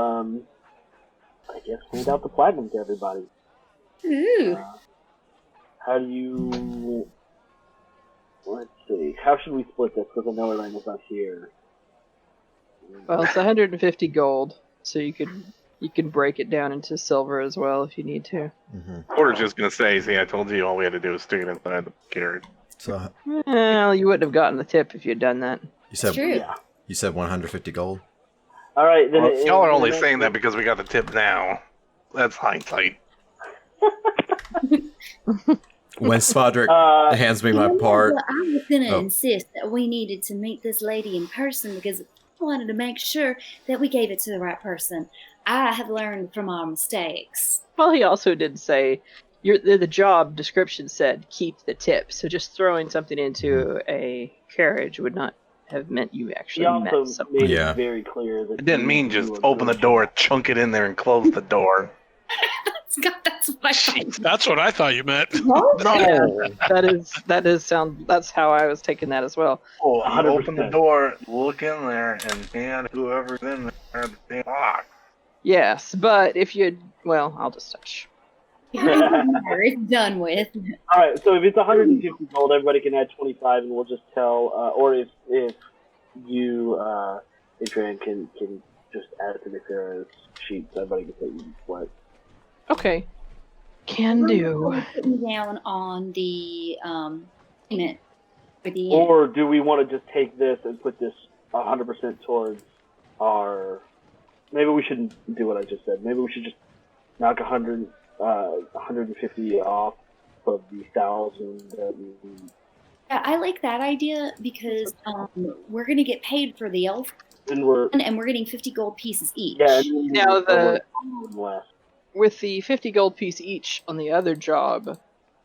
I guess, hand out the platinum to everybody. Ooh. How do you? Let's see. How should we split this? Because I know Elena's not here. Well, it's 150 gold, so you can break it down into silver as well if you need to. Mm-hmm. Or just gonna say, see, I told you all we had to do was stick it inside the carriage. So Well, you wouldn't have gotten the tip if you'd done that. True. Yeah. you said 150 gold. All right. Then Well, y'all are only saying that because we got the tip now. That's hindsight. When Svadrik hands me my part, I was going to Oh. insist that we needed to meet this lady in person because I wanted to make sure that we gave it to the right person. I have learned from our mistakes. Well, he also did say the job description said keep the tip, so just throwing something into a carriage would not have meant you He actually also met someone. made Yeah. it very clear that It didn't you mean just were open the good. door, chunk it in there, and close the door. God, that's what I thought. That's what I thought you meant. No. That's how I was taking that as well. Oh, you 100%. open the door, look in there, and hand whoever's in there the damn box. Yes, but if you I'll just touch. It's done with. All right, so if it's 150 gold, everybody can add 25, and we'll just tell. Or if you, Adrian, can just add it to the Criers sheet, so everybody can say you split. Okay. Can do. Put me down on the payment for the Or do we want to just take this and put this 100% towards our? Maybe we shouldn't do what I just said. Maybe we should just knock 150 off of the 1,000. Yeah, I like that idea because we're going to get paid for the elf, And we're and we're getting 50 gold pieces each. yeah. Now less. With the 50 gold piece each on the other job,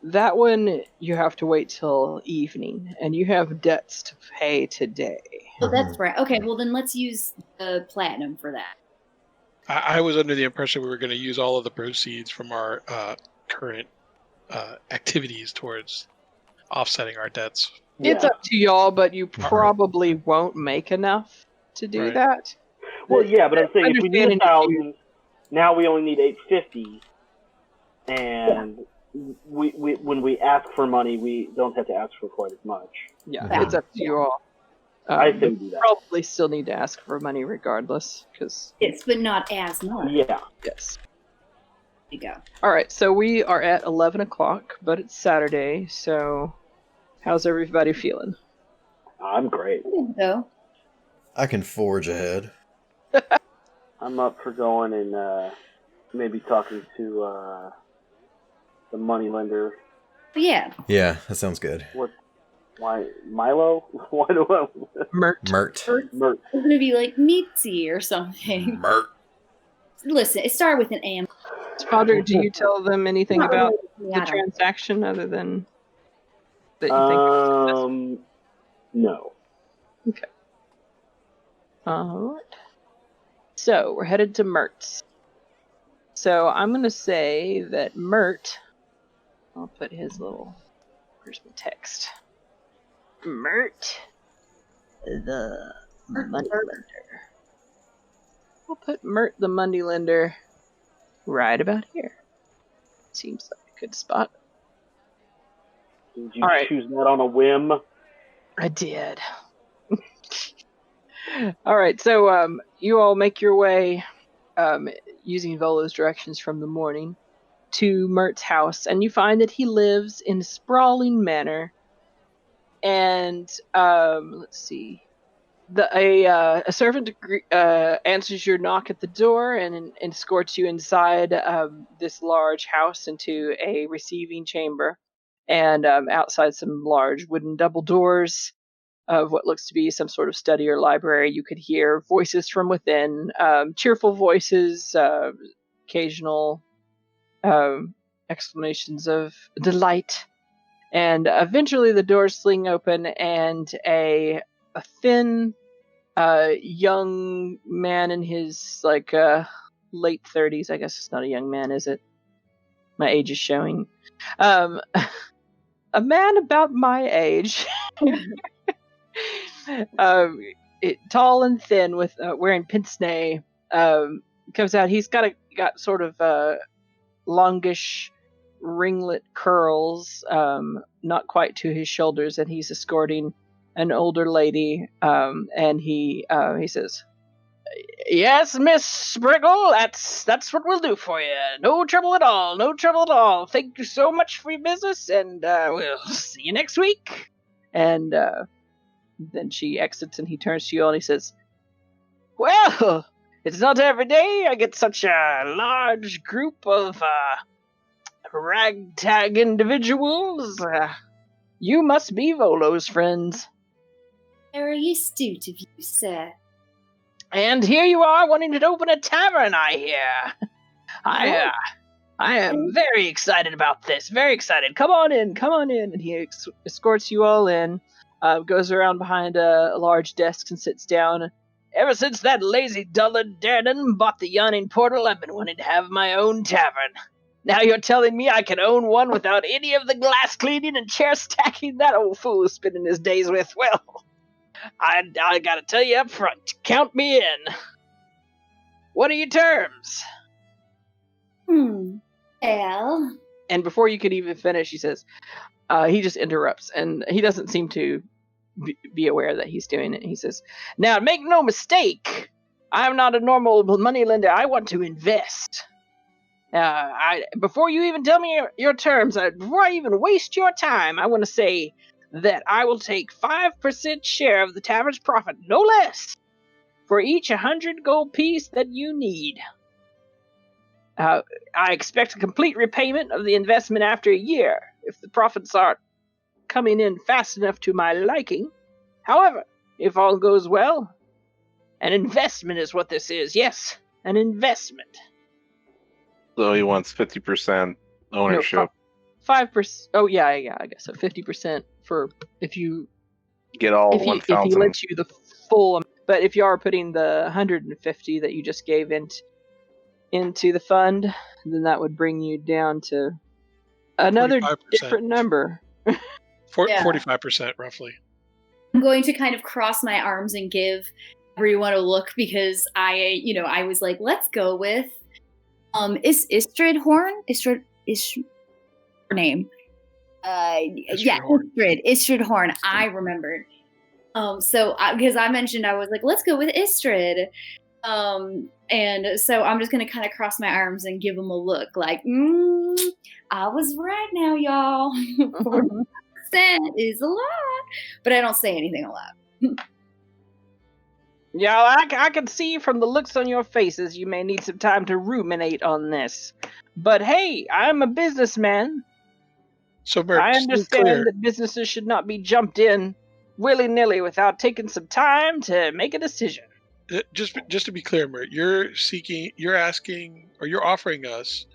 that one you have to wait till evening, and you have debts to pay today. So that's right. Okay, well then let's use the platinum for that. I was under the impression we were going to use all of the proceeds from our current activities towards offsetting our debts. It's Yeah. up to y'all, but you Alright. probably won't make enough to do Right. that. Well, yeah, but I'm saying if we need Understanding if you- 1,000, now we only need 850, and we when we ask for money, we don't have to ask for quite as much. Yeah, Yeah. it's up to you all. I say we you do that. probably still need to ask for money regardless, because Yes, but not as much. Yeah. yes. There you go. All right, so we are at 11 o'clock, but it's Saturday, so how's everybody feeling? I'm great. There you go. I can forge ahead. I'm up for going and maybe talking to the moneylender. But yeah, Yeah, that sounds good. Why Milo? Why do I? Mirt. Mert. Mert. it's gonna be like Mitzi or something. Mert. Listen, it started with an M. Padre, do you tell them anything Not about really, the I don't- transaction other than that you think? No. All right. So we're headed to Mirt's. So I'm going to say that Mirt, I'll put his little, where's my text? Mirt the Moneylender. We'll put Mirt the Moneylender right about here. Seems like a good spot. Did you All right. choose that on a whim? I did. All right, so you all make your way using Volo's directions from the morning to Mirt's house, and you find that he lives in a sprawling manor. And let's see, a servant answers your knock at the door and escorts you inside this large house into a receiving chamber, and outside some large wooden double doors of what looks to be some sort of study or library. You could hear voices from within, cheerful voices, occasional exclamations of delight. And eventually the doors sling open and a thin young man in his late 30s. I guess it's not a young man, is it? My age is showing. A man about my age. Tall and thin, with wearing pince-nez, comes out. He's got sort of longish ringlet curls, not quite to his shoulders, and he's escorting an older lady. And he says, "Yes, Miss Spriggle, that's what we'll do for you. No trouble at all. No trouble at all. Thank you so much for your business, and we'll see you next week." And then she exits, and he turns to you all and he says, "Well, it's not every day I get such a large group of ragtag individuals. You must be Volo's friends. Very astute of you, sir. And here you are wanting to open a tavern, I hear. I am very excited about this. Very excited. Come on in. And he escorts you all in. Goes around behind a large desk and sits down. "Ever since that lazy dullard Darden bought the Yawning portal, I've been wanting to have my own tavern. Now you're telling me I can own one without any of the glass cleaning and chair stacking that old fool is spending his days with? Well, I gotta tell you up front, count me in. What are your terms?" Well, And before you could even finish, he says, he just interrupts, and he doesn't seem to be aware that he's doing it. He says, "Now, make no mistake, I'm not a normal moneylender. I want to invest. Before you even tell me your terms, before I even waste your time, I want to say that I will take 5% share of the tavern's profit, no less, for each 100 gold piece that you need. I expect a complete repayment of the investment after a year, if the profits aren't coming in fast enough to my liking. However, if all goes well, an investment is what this is. Yes, an investment." So he wants 50% ownership. 5%. Oh yeah, I guess so. 50% for if you Get all if he 1,000. lets you the full. But if you are putting the 150 that you just gave into into the fund, then that would bring you down to another 45%. different number. 45% roughly. I'm going to kind of cross my arms and give everyone a look because I was like, let's go with Istrid Horn? Istrid her name. Istrid Horn. I remembered. Because I mentioned, I was like, let's go with Istrid. And so I'm just gonna kind of cross my arms and give them a look, like, I was right now, y'all. 40% is a lot, but I don't say anything aloud. Yeah, I can see from the looks on your faces you may need some time to ruminate on this. But hey, I'm a businessman. So, Mirt, I understand that businesses should not be jumped in willy-nilly without taking some time to make a decision. Just to be clear, Mirt, you're asking, or you're offering us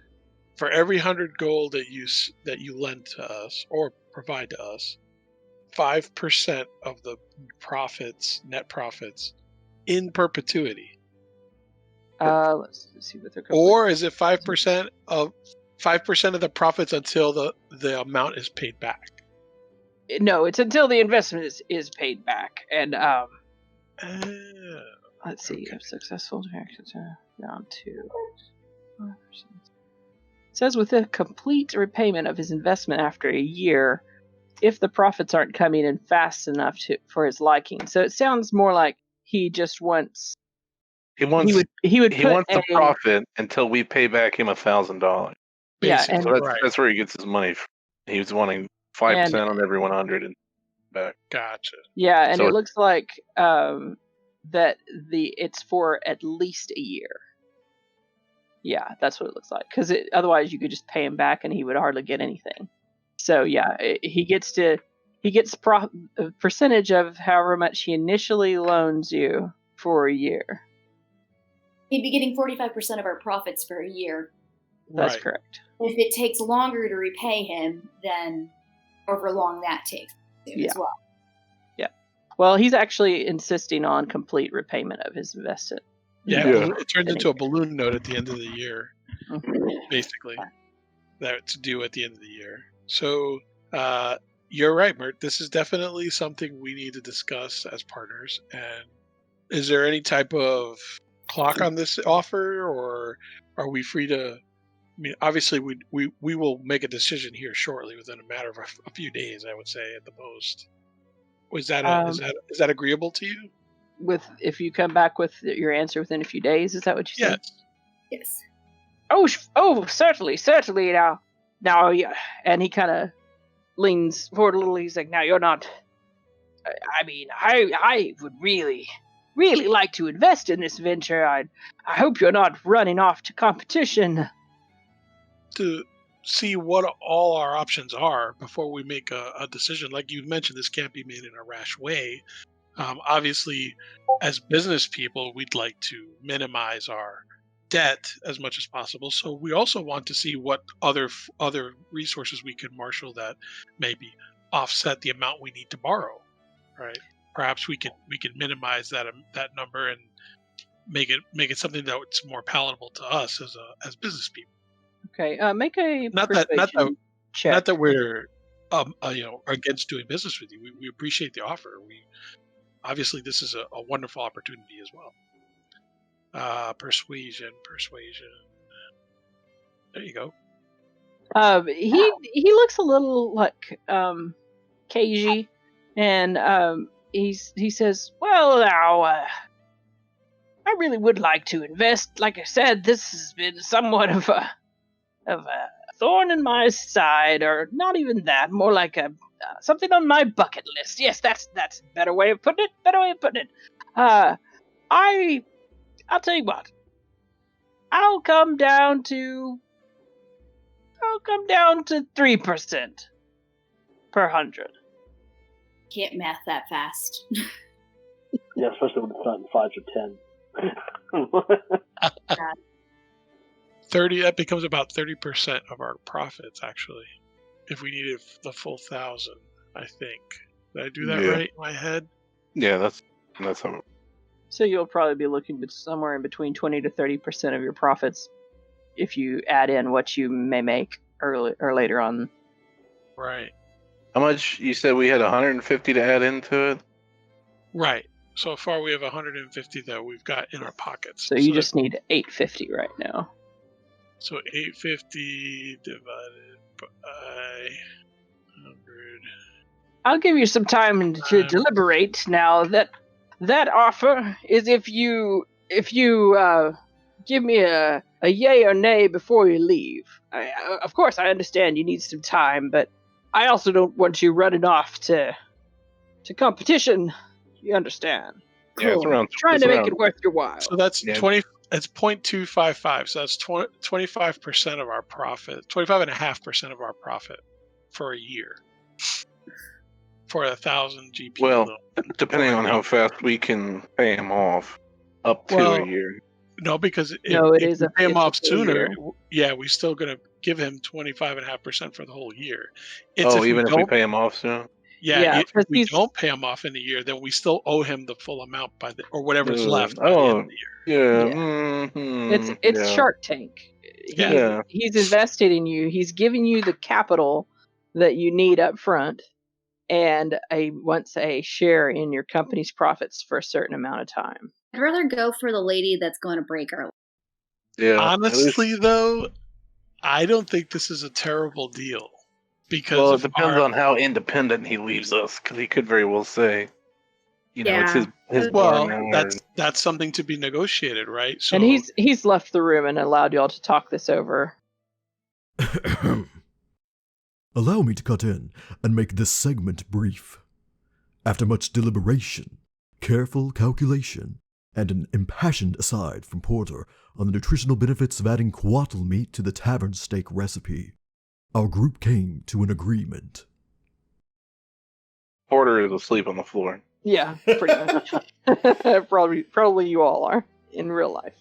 for every 100 gold that you lend to us or provide to us, 5% of the net profits, in perpetuity. Let's see what they're. Or is it 5% of the profits until the amount is paid back? No, it's until the investment is paid back, and let's see. Okay. If successful, down to 5%. It says with a complete repayment of his investment after a year, if the profits aren't coming in fast enough for his liking. So it sounds more like he just wants. He wants the profit until we pay back him $1,000. Yeah, and so that's where he gets his money. He was wanting 5% on every 100 and back. Gotcha. Yeah, and so it looks like that it's for at least a year. Yeah, that's what it looks like. Because otherwise, you could just pay him back, and he would hardly get anything. So yeah, he gets a percentage of however much he initially loans you for a year. He'd be getting 45% of our profits for a year. That's correct. If it takes longer to repay him, then however long that takes as well. Yeah. Well, he's actually insisting on complete repayment of his investment. Yeah, it turns into a balloon note at the end of the year, basically. That's due at the end of the year. So you're right, Mirt. This is definitely something we need to discuss as partners. And is there any type of clock on this offer, or are we free to? I mean, obviously, we will make a decision here shortly, within a matter of a few days, I would say, at the most. Is that agreeable to you? If you come back with your answer within a few days, is that what you said? Yes. Oh, certainly. Now, yeah. And he kind of leans forward a little. He's like, "Now you're not. I mean, I would really, really like to invest in this venture. I hope you're not running off to competition." To see what all our options are before we make a decision. Like you mentioned, this can't be made in a rash way. Obviously, as business people, we'd like to minimize our debt as much as possible. So we also want to see what other resources we can marshal that maybe offset the amount we need to borrow. Right? Perhaps we can minimize that number and make it something that's more palatable to us as business people. Okay, make a not check. Not that we're against doing business with you. We appreciate the offer. Obviously this is a wonderful opportunity as well. Persuasion. There you go. He looks a little like cagey, and he says, "Well, now I really would like to invest. Like I said, this has been somewhat of a thorn in my side, or not even that, more like something on my bucket list. Yes, that's a better way of putting it. I'll tell you what. I'll come down to 3% per 100. Can't math that fast. Yeah, especially when it's not in 5s or 10. 30. That becomes about 30% of our profits, actually. If we needed the full 1,000, I think. Did I do that right in my head? Yeah, that's how. So you'll probably be looking at somewhere in between 20 to 30% of your profits if you add in what you may make early or later on. Right. How much you said we had 150 to add into it? Right. So far, we have 150 that we've got in our pockets. So you just need 850 right now. So 850 divided by 100. I'll give you some time to deliberate. Now that offer is if you give me a yay or nay before you leave. Of course, I understand you need some time, but I also don't want you running off to competition. You understand? Yeah, it's around. Trying to make it worth your while. So that's 20. It's 0.255. So that's 25% of our profit. 25.5% of our profit for a year. For 1,000 GP. Well, depending on how fast we can pay him off, up to a year. No, because it if is we a pay him off 50 sooner, we're still going to give him 25.5% for the whole year. Even if we pay him off soon? Yeah, if we don't pay him off in a year, then we still owe him the full amount or whatever's left by the end of the year. Yeah. Mm-hmm. It's Shark Tank. He's invested in you. He's giving you the capital that you need up front, and wants a share in your company's profits for a certain amount of time. I'd rather go for the lady that's going to break our. Yeah. Honestly, though, I don't think this is a terrible deal. Because it depends on how independent he leaves us, because he could very well say, it's his bar now. That's something to be negotiated, right? So, and he's left the room and allowed y'all to talk this over. Allow me to cut in and make this segment brief. After much deliberation, careful calculation, and an impassioned aside from Porter on the nutritional benefits of adding quattle meat to the tavern steak recipe, our group came to an agreement. Porter is asleep on the floor. Yeah, pretty much. probably you all are in real life.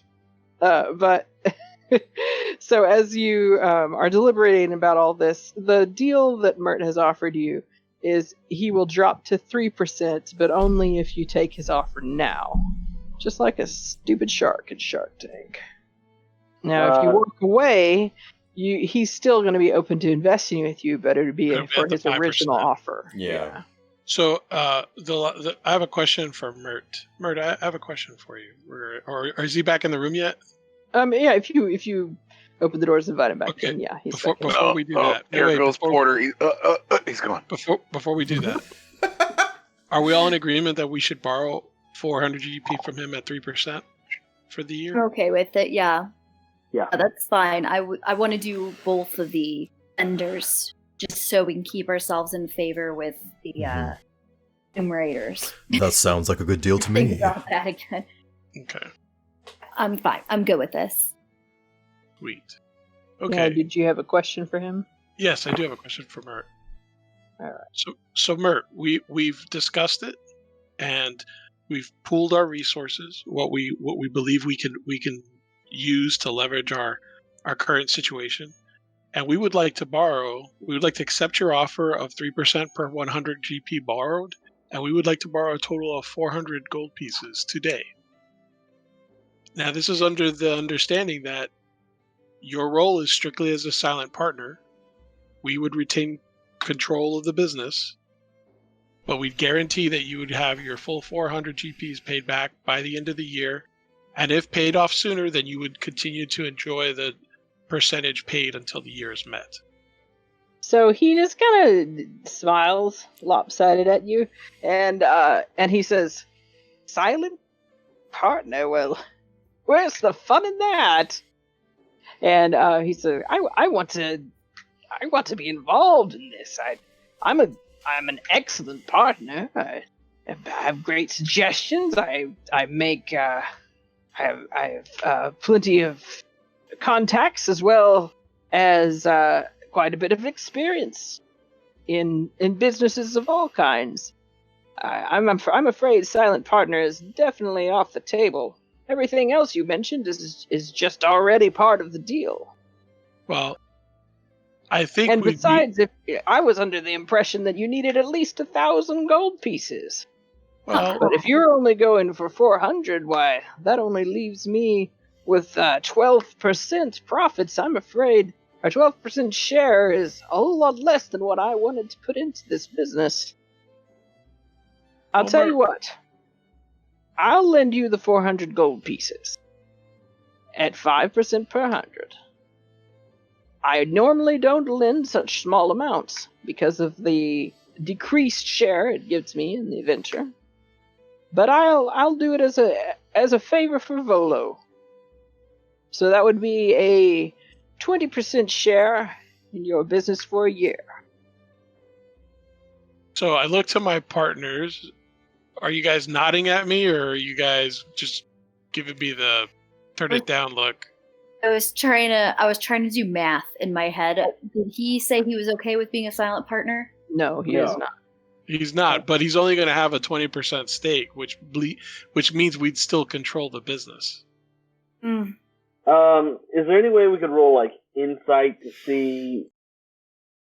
But so as you are deliberating about all this, the deal that Mirt has offered you is he will drop to 3%, but only if you take his offer now. Just like a stupid shark in Shark Tank. Now, if you walk away, he's still going to be open to investing with you, but it would be for his 5%. Original offer. Yeah. So I have a question for Mirt. Mirt, I have a question for you. Or is he back in the room yet? Yeah. If you open the doors and invite him back in, yeah, he's before we do that. Here goes Porter. He's gone. Before we do that, are we all in agreement that we should borrow 400 GP from him at 3% for the year? I'm okay with it. Yeah. Yeah, that's fine. I want to do both of the vendors just so we can keep ourselves in favor with the numerators. That sounds like a good deal to me. Think about that again. Okay. I'm fine. I'm good with this. Sweet. Okay. Now, did you have a question for him? Yes, I do have a question for Mirt. All right. So Mirt, we've discussed it, and we've pooled our resources. What we believe we can use to leverage our current situation, and we would like to accept your offer of 3% per 100 GP borrowed, and we would like to borrow a total of 400 gold pieces today. Now, this is under the understanding that your role is strictly as a silent partner. We would retain control of the business, but we'd guarantee that you would have your full 400 GPs paid back by the end of the year. And if paid off sooner, then you would continue to enjoy the percentage paid until the year is met. So he just kind of smiles lopsided at you, and he says, "Silent partner? Well, where's the fun in that?" And he said, "I want to be involved in this. I'm an excellent partner. I have great suggestions. I have plenty of contacts as well as quite a bit of experience in businesses of all kinds. I'm afraid silent partner is definitely off the table. Everything else you mentioned is just already part of the deal." Well, I think. And besides, if I was under the impression that you needed at least 1,000 gold pieces. Well, but if you're only going for 400, why, that only leaves me with 12% profits, I'm afraid our 12% share is a whole lot less than what I wanted to put into this business. I'll tell you what. I'll lend you the 400 gold pieces at 5% per 100. I normally don't lend such small amounts because of the decreased share it gives me in the venture. But I'll do it as a favor for Volo. So that would be a 20% share in your business for a year. So I look to my partners. Are you guys nodding at me, or are you guys just giving me the turn it down look? I was trying to do math in my head. Did he say he was okay with being a silent partner? No, he is not. He's not, but he's only going to have a 20% stake, which means we'd still control the business. Mm. Is there any way we could roll like insight to see,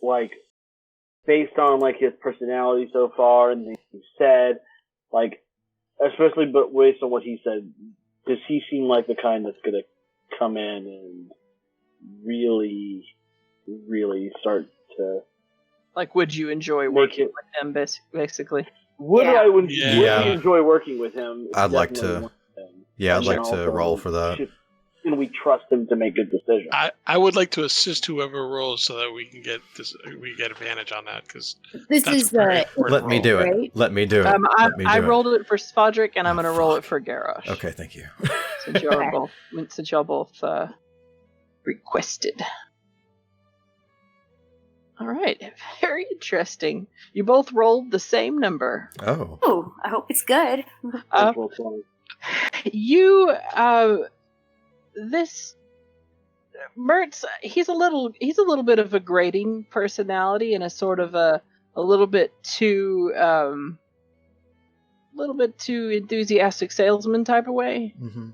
like, based on like his personality so far and things he said, like, especially but based on what he said, does he seem like the kind that's gonna come in and really, really start to? Like, would you enjoy working with him, basically? Would we enjoy working with him? I'd like to. Yeah, I'd like to roll for that. Can we trust him to make good decisions? I would like to assist whoever rolls so that we can get this. We get advantage on that because this is the. Let me do it. Right? Let me do it. I rolled it for Svodric, and I'm going to roll it for Garrosh. Okay, thank you. Since y'all both requested. All right, very interesting. You both rolled the same number. Oh. Oh, I hope it's good. This Mirt's he's a little bit of a grating personality and a sort of a little bit too enthusiastic salesman type of way. Mm-hmm.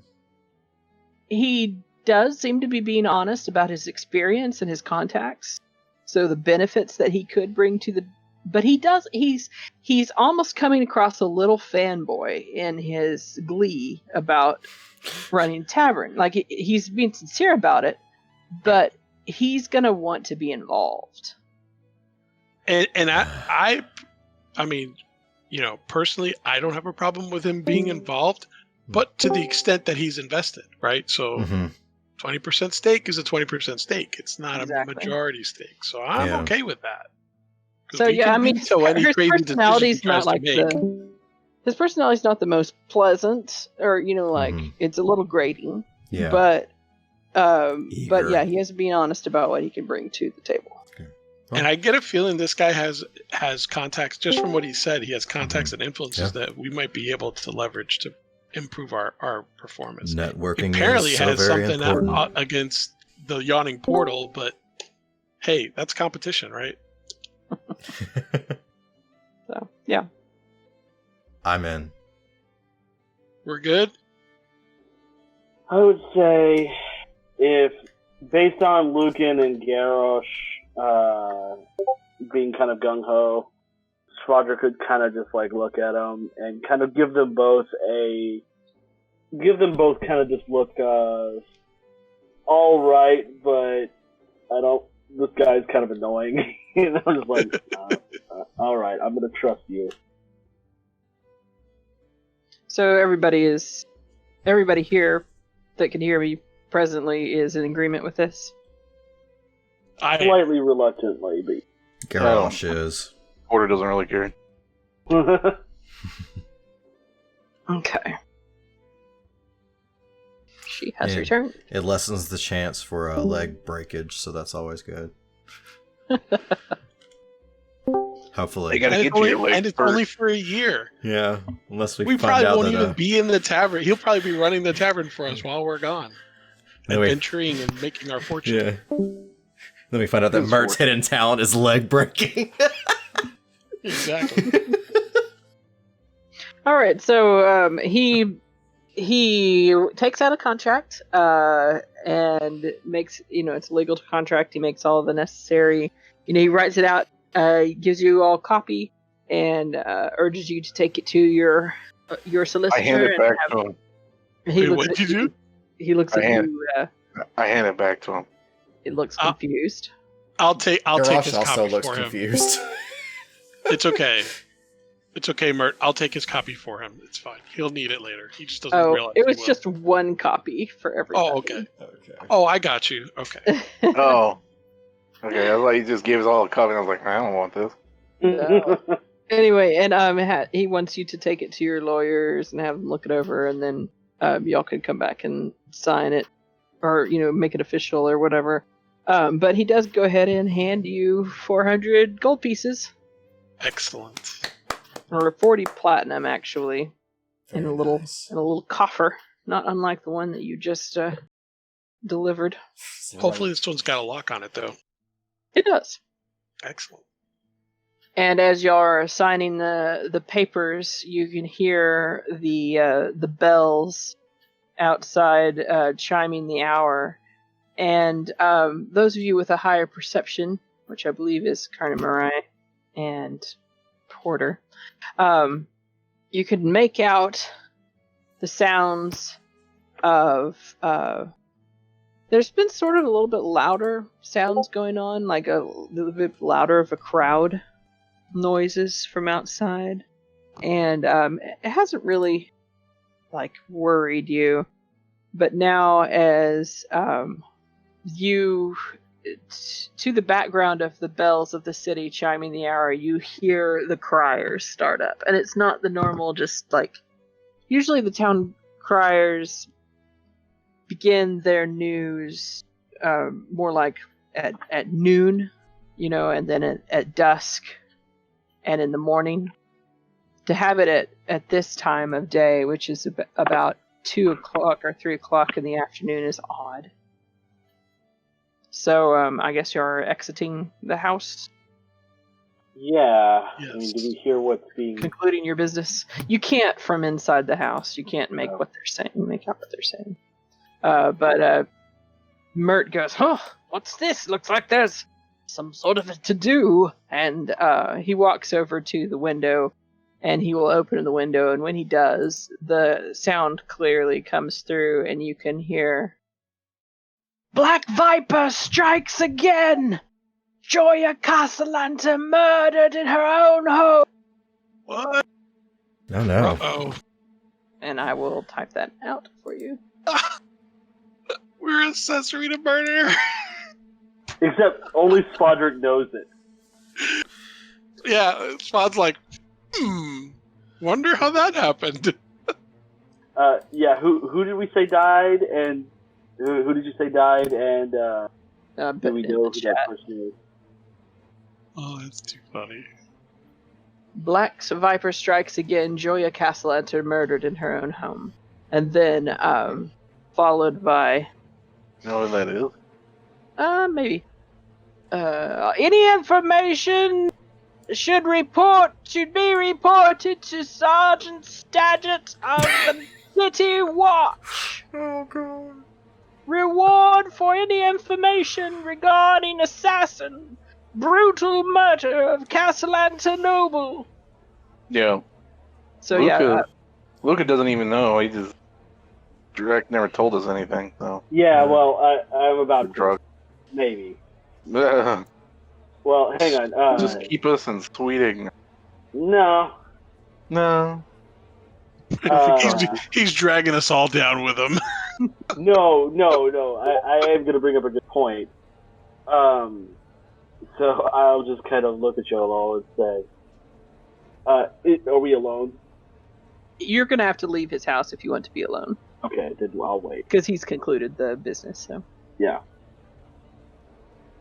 He does seem to be being honest about his experience and his contacts. So the benefits that he could bring to the, but he's almost coming across a little fanboy in his glee about running Tavern. Like he's being sincere about it, but he's gonna want to be involved. And I mean, personally, I don't have a problem with him being involved, but to the extent that he's invested, right? So. Mm-hmm. 20% stake is a 20% stake. It's not a majority stake. So I'm okay with that. So his personality's not like his personality's not the most pleasant, or it's a little grating. Yeah. But he has to be honest about what he can bring to the table. Okay. Well, and I get a feeling this guy has contacts, just from what he said. He has contacts and influences that we might be able to leverage to improve our performance. Networking apparently is so has very something important. Against the Yawning portal, but hey, that's competition, right? So yeah, I'm in. We're good. I would say, if based on Lucan and Garrosh being kind of gung ho, Swadra could kind of just like look at them and kind of give them both kind of just look all right, but this guy's kind of annoying. I'm just like, all right, I'm gonna trust you. So everybody here that can hear me presently is in agreement with this. Slightly reluctantly, but Garrosh is. Porter doesn't really care. Okay. She has returned. It lessens the chance for a leg breakage, so that's always good. Hopefully. And it's only for a year. Yeah, unless we find probably out won't that, even be in the tavern. He'll probably be running the tavern for us while we're gone. Adventuring and making our fortune. Yeah. Then we find out that Mirt's hidden talent is leg breaking. Exactly. All right, so he takes out a contract and makes, it's legal to contract. He makes all the necessary, he writes it out, gives you all a copy, and urges you to take it to your solicitor. I hand it back to him. Wait, what did you do? He looks at you. I hand it back to him. He looks confused. I'll take his also copy looks for him. confused. It's okay. It's okay, Mirt. I'll take his copy for him. It's fine. He'll need it later. He just doesn't realize. It was just one copy for everybody. Oh, okay. Oh, I got you. Okay. Oh. Okay, I thought you just gave us all a copy, and I was like, I don't want this. Anyway, and he wants you to take it to your lawyers and have them look it over, and then y'all could come back and sign it, or make it official or whatever. But he does go ahead and hand you 400 gold pieces. Excellent. Or 40 platinum, actually, Very in a little nice. coffer, not unlike the one that you just delivered. Hopefully this one's got a lock on it, though. It does. Excellent. And as y'all are signing the papers, you can hear the bells outside chiming the hour. And those of you with a higher perception, which I believe is Carnamarai and Porter, you could make out the sounds of there's been sort of a little bit louder sounds going on, like a little bit louder of a crowd noises from outside, and it hasn't really worried you, but now as you to the background of the bells of the city chiming the hour, you hear the criers start up. And it's not the normal, just usually the town criers begin their news more like at noon, and then at dusk and in the morning. To have it at this time of day, which is about 2 o'clock or 3 o'clock in the afternoon, is odd. So, I guess you're exiting the house? Yeah. Yes. I mean, do we hear what's being... Concluding your business? You can't from inside the house. You can't make what they're saying. Make out what they're saying. But Mirt goes, what's this? Looks like there's some sort of a to-do. And he walks over to the window, and he will open the window. And when he does, the sound clearly comes through, and you can hear... Black Viper strikes again! Joya Castellanta murdered in her own home! What? Oh no. Uh-oh. And I will type that out for you. We're accessory to murder. Except only Spodrick knows it. Yeah, Spod's like, wonder how that happened. Yeah, who did we say died, and who did you say died, and do we know who that person is? Oh, that's too funny. Black Viper strikes again. Joya Castellanta murdered in her own home. And then, followed by... Know what that is? Maybe. Any information should be reported to Sergeant Stagett of the City Watch. Oh god. Reward for any information regarding assassin. Brutal murder of Castellanta Noble. Yeah. So Luca doesn't even know. He just direct never told us anything. So Yeah, well, I'm about to. drug. Maybe. Just Well, hang on. keep us in sweet ignorance. No. No. He's dragging us all down with him. No. I am going to bring up a good point. So I'll just kind of look at y'all all and say, are we alone? You're going to have to leave his house if you want to be alone. Okay, then I'll wait. Because he's concluded the business, so. Yeah.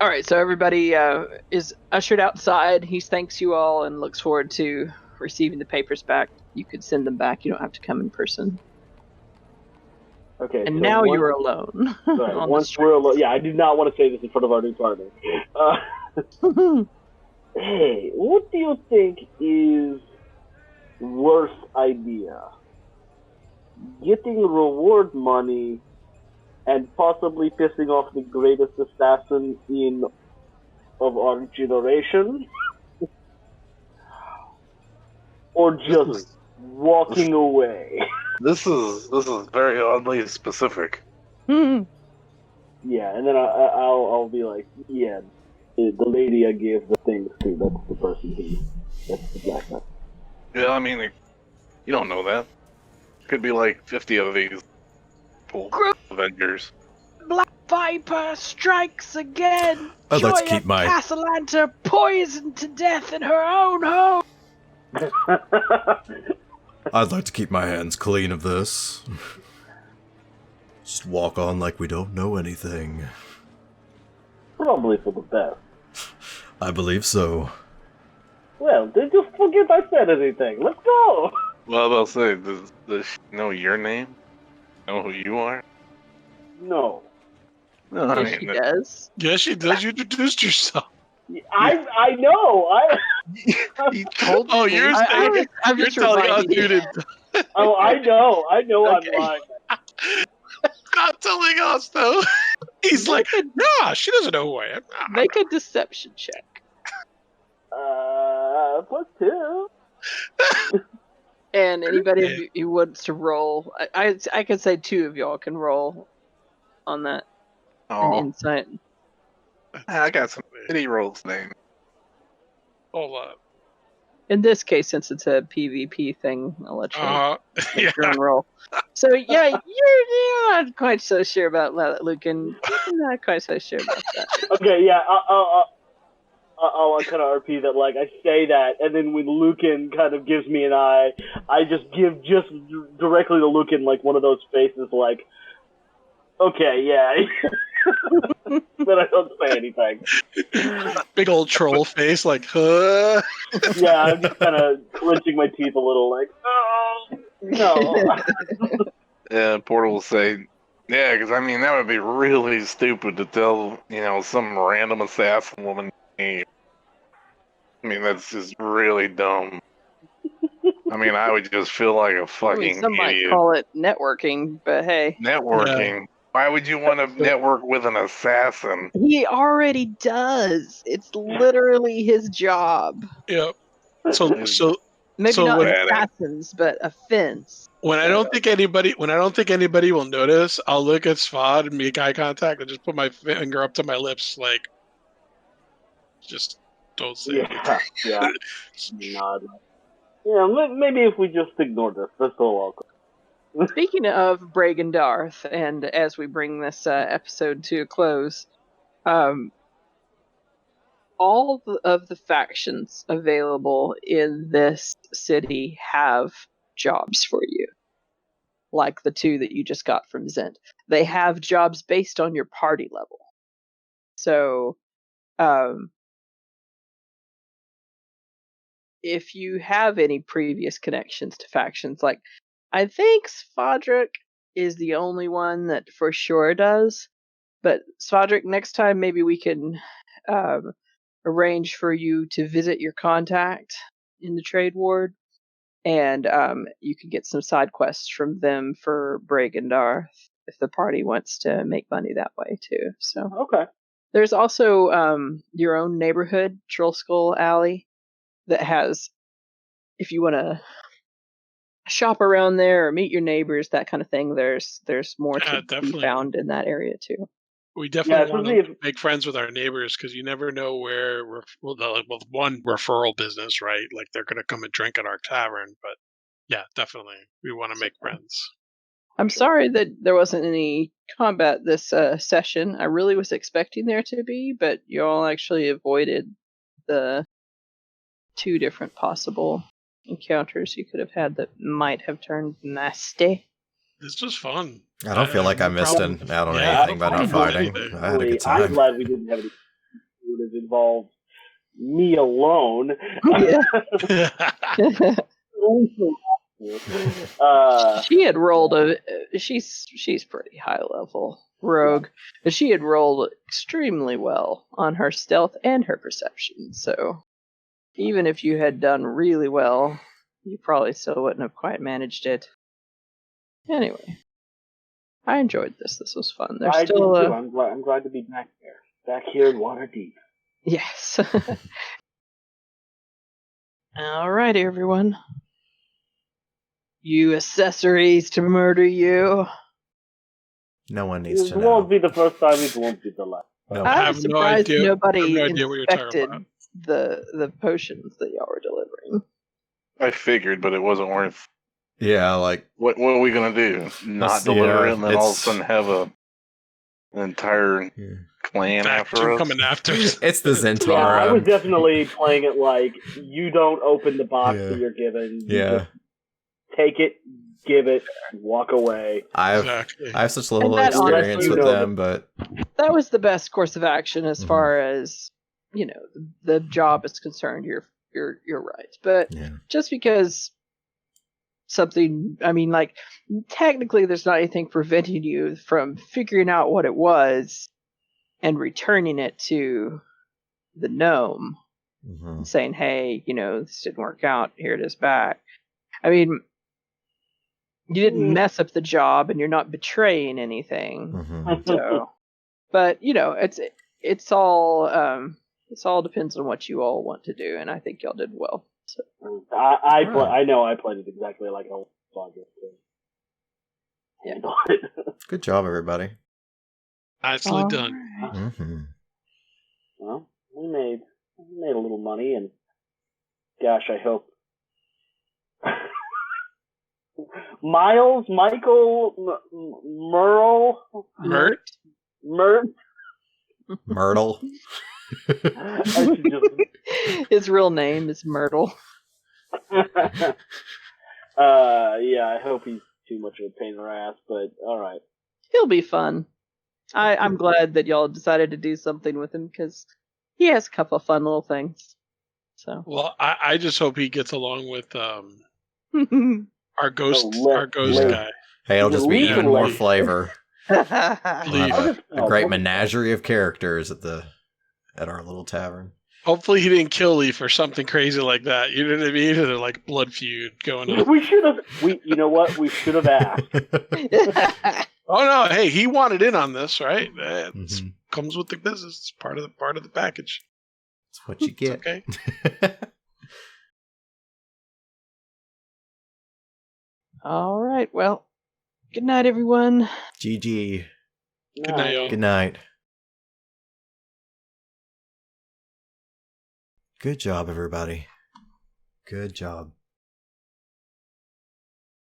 Alright, so everybody is ushered outside. He thanks you all and looks forward to receiving the papers back. You could send them back. You don't have to come in person. Okay. And so now you're alone. Right, on once we're alone. Yeah, I do not want to say this in front of our new partner. Hey, what do you think is worst idea? Getting reward money and possibly pissing off the greatest assassin of our generation? Or just walking away? This is very oddly specific. Yeah, and then I'll be like, yeah, the lady I gave the things to, that's the person that's the black guy. Yeah, I mean, you don't know that. Could be like 50 of these Avengers. Black Viper strikes again. I'd like to Joy keep of my- Castellanta poisoned to death in her own home. I'd like to keep my hands clean of this. Just walk on like we don't know anything. Probably for the best. I believe so. Well, then just forget I said anything. Let's go! Well, I'll say, does she know your name? Know who you are? No. No, I Yes, mean, she does. Yes, she does. You introduced yourself. I know! he told me. Oh, you're saying I'm you're just telling us, reminding you. dude. Oh, I know Okay. I'm lying. Not telling us though. He's like, nah, she doesn't know who I am. Nah. Make a deception check. +2. And anybody who wants to roll, I could say 2 of y'all can roll on that. An Oh, insight. I got some pity rolls name. Hold up. In this case, since it's a PvP thing, I'll let you make Yeah. your own roll. So yeah, you're not quite so sure about Lucan. You're not quite so sure about that. Okay, yeah, I'll kind of RP that, like, I say that, and then when Lucan kind of gives me an eye, I just give directly to Lucan, like, one of those faces, like, okay, yeah. But I don't say anything. Big old troll face, like, huh? Yeah, I'm just kind of clenching my teeth a little, like, oh, no. Yeah, Portal will say, yeah, because I mean, that would be really stupid to tell, some random assassin woman name. I mean, that's just really dumb. I mean, I would just feel like a I fucking mean, some might idiot. call it networking, but hey, Networking. Why would you want to network with an assassin? he already does. It's literally his job. Yep. So Maybe So not when- assassins, but a fence. when I don't think anybody will notice, I'll look at Svod and make eye contact and just put my finger up to my lips, like, just don't say anything. Yeah. Nod. Yeah, maybe if we just ignore this, that's a little awkward. Speaking of Bragendarth, and as we bring this episode to a close, all of the factions available in this city have jobs for you. Like the 2 that you just got from Zhent. They have jobs based on your party level. So, if you have any previous connections to factions, like, I think Svadrik is the only one that for sure does. But Svadrik, next time maybe we can arrange for you to visit your contact in the trade ward, and you can get some side quests from them for Bragendarth if the party wants to make money that way too. So Okay. there's also your own neighborhood, Troll Skull Alley, that has, if you want to shop around there or meet your neighbors, that kind of thing, there's more to be definitely. found in that area too. We definitely want especially to make friends with our neighbors because you never know where, one referral business, right? Like they're going to come and drink at our tavern. But yeah, definitely. We want to make friends. I'm sorry that there wasn't any combat this session. I really was expecting there to be, but you all actually avoided the 2 different possible encounters you could have had that might have turned nasty. This was fun. I don't feel like I missed out on anything by not fighting. I had a good I'm time. glad we didn't have any. It would have involved me alone. She had rolled she's pretty high level rogue, but she had rolled extremely well on her stealth and her perception. So even if you had done really well, you probably still wouldn't have quite managed it. Anyway, I enjoyed this. This was fun. There's I still did too. I'm glad to be back here in Waterdeep. Yes. All right, everyone. You accessories to murder you. No one needs to It won't know. be the first time. It won't be the last. No. I I have was no surprised idea- I nobody have no idea what you're talking inspected about. the potions that y'all were delivering. I figured, but it wasn't worth. Yeah, like What are we gonna do? Not deliver it, and then all of a sudden have an entire clan after Faction us? coming after us. it's the Yeah, I Zhentarim. was definitely playing it like you don't open the box Yeah. that you're given. You Yeah. just take it, give it, walk away. I Exactly. have such little And that experience honestly- with You know them, but That was the best course of action as Mhm. far as the job is concerned. You're right, but yeah. just because something, I mean, like technically, there's not anything preventing you from figuring out what it was and returning it to the gnome, Mhm. and saying, "Hey, this didn't work out. Here it is back." I mean, you didn't mess up the job, and you're not betraying anything. Mhm. So, but it's all depends on what you all want to do, and I think y'all did well. So, I know I played it exactly like I saw it. Yeah. Good job, everybody. Nicely all done. right. Mm-hmm. Well, we made a little money, and gosh, I hope Miles, Michael, Merle, Mirt? Mirt. Myrtle. I should just His real name is Myrtle. yeah, I hope he's too much of a pain in the ass, but alright. He'll be fun. I'm glad that y'all decided to do something with him because he has a couple of fun little things. So Well, I just hope he gets along with our ghost Lit. guy. Hey, it'll just be Leave even him more like- flavor. We'll have a great Oh, menagerie of characters at our little tavern. Hopefully he didn't kill Leaf or something crazy like that. You know what I mean? Or like blood feud going on. We should have. You know what? We should have asked. Oh no! Hey, he wanted in on this, right? It Mhm. comes with the business. It's part of the package. That's what you It's get. okay. All right. Well, good night, everyone. GG. Good night, y'all. Good night. Good job, everybody. Good job.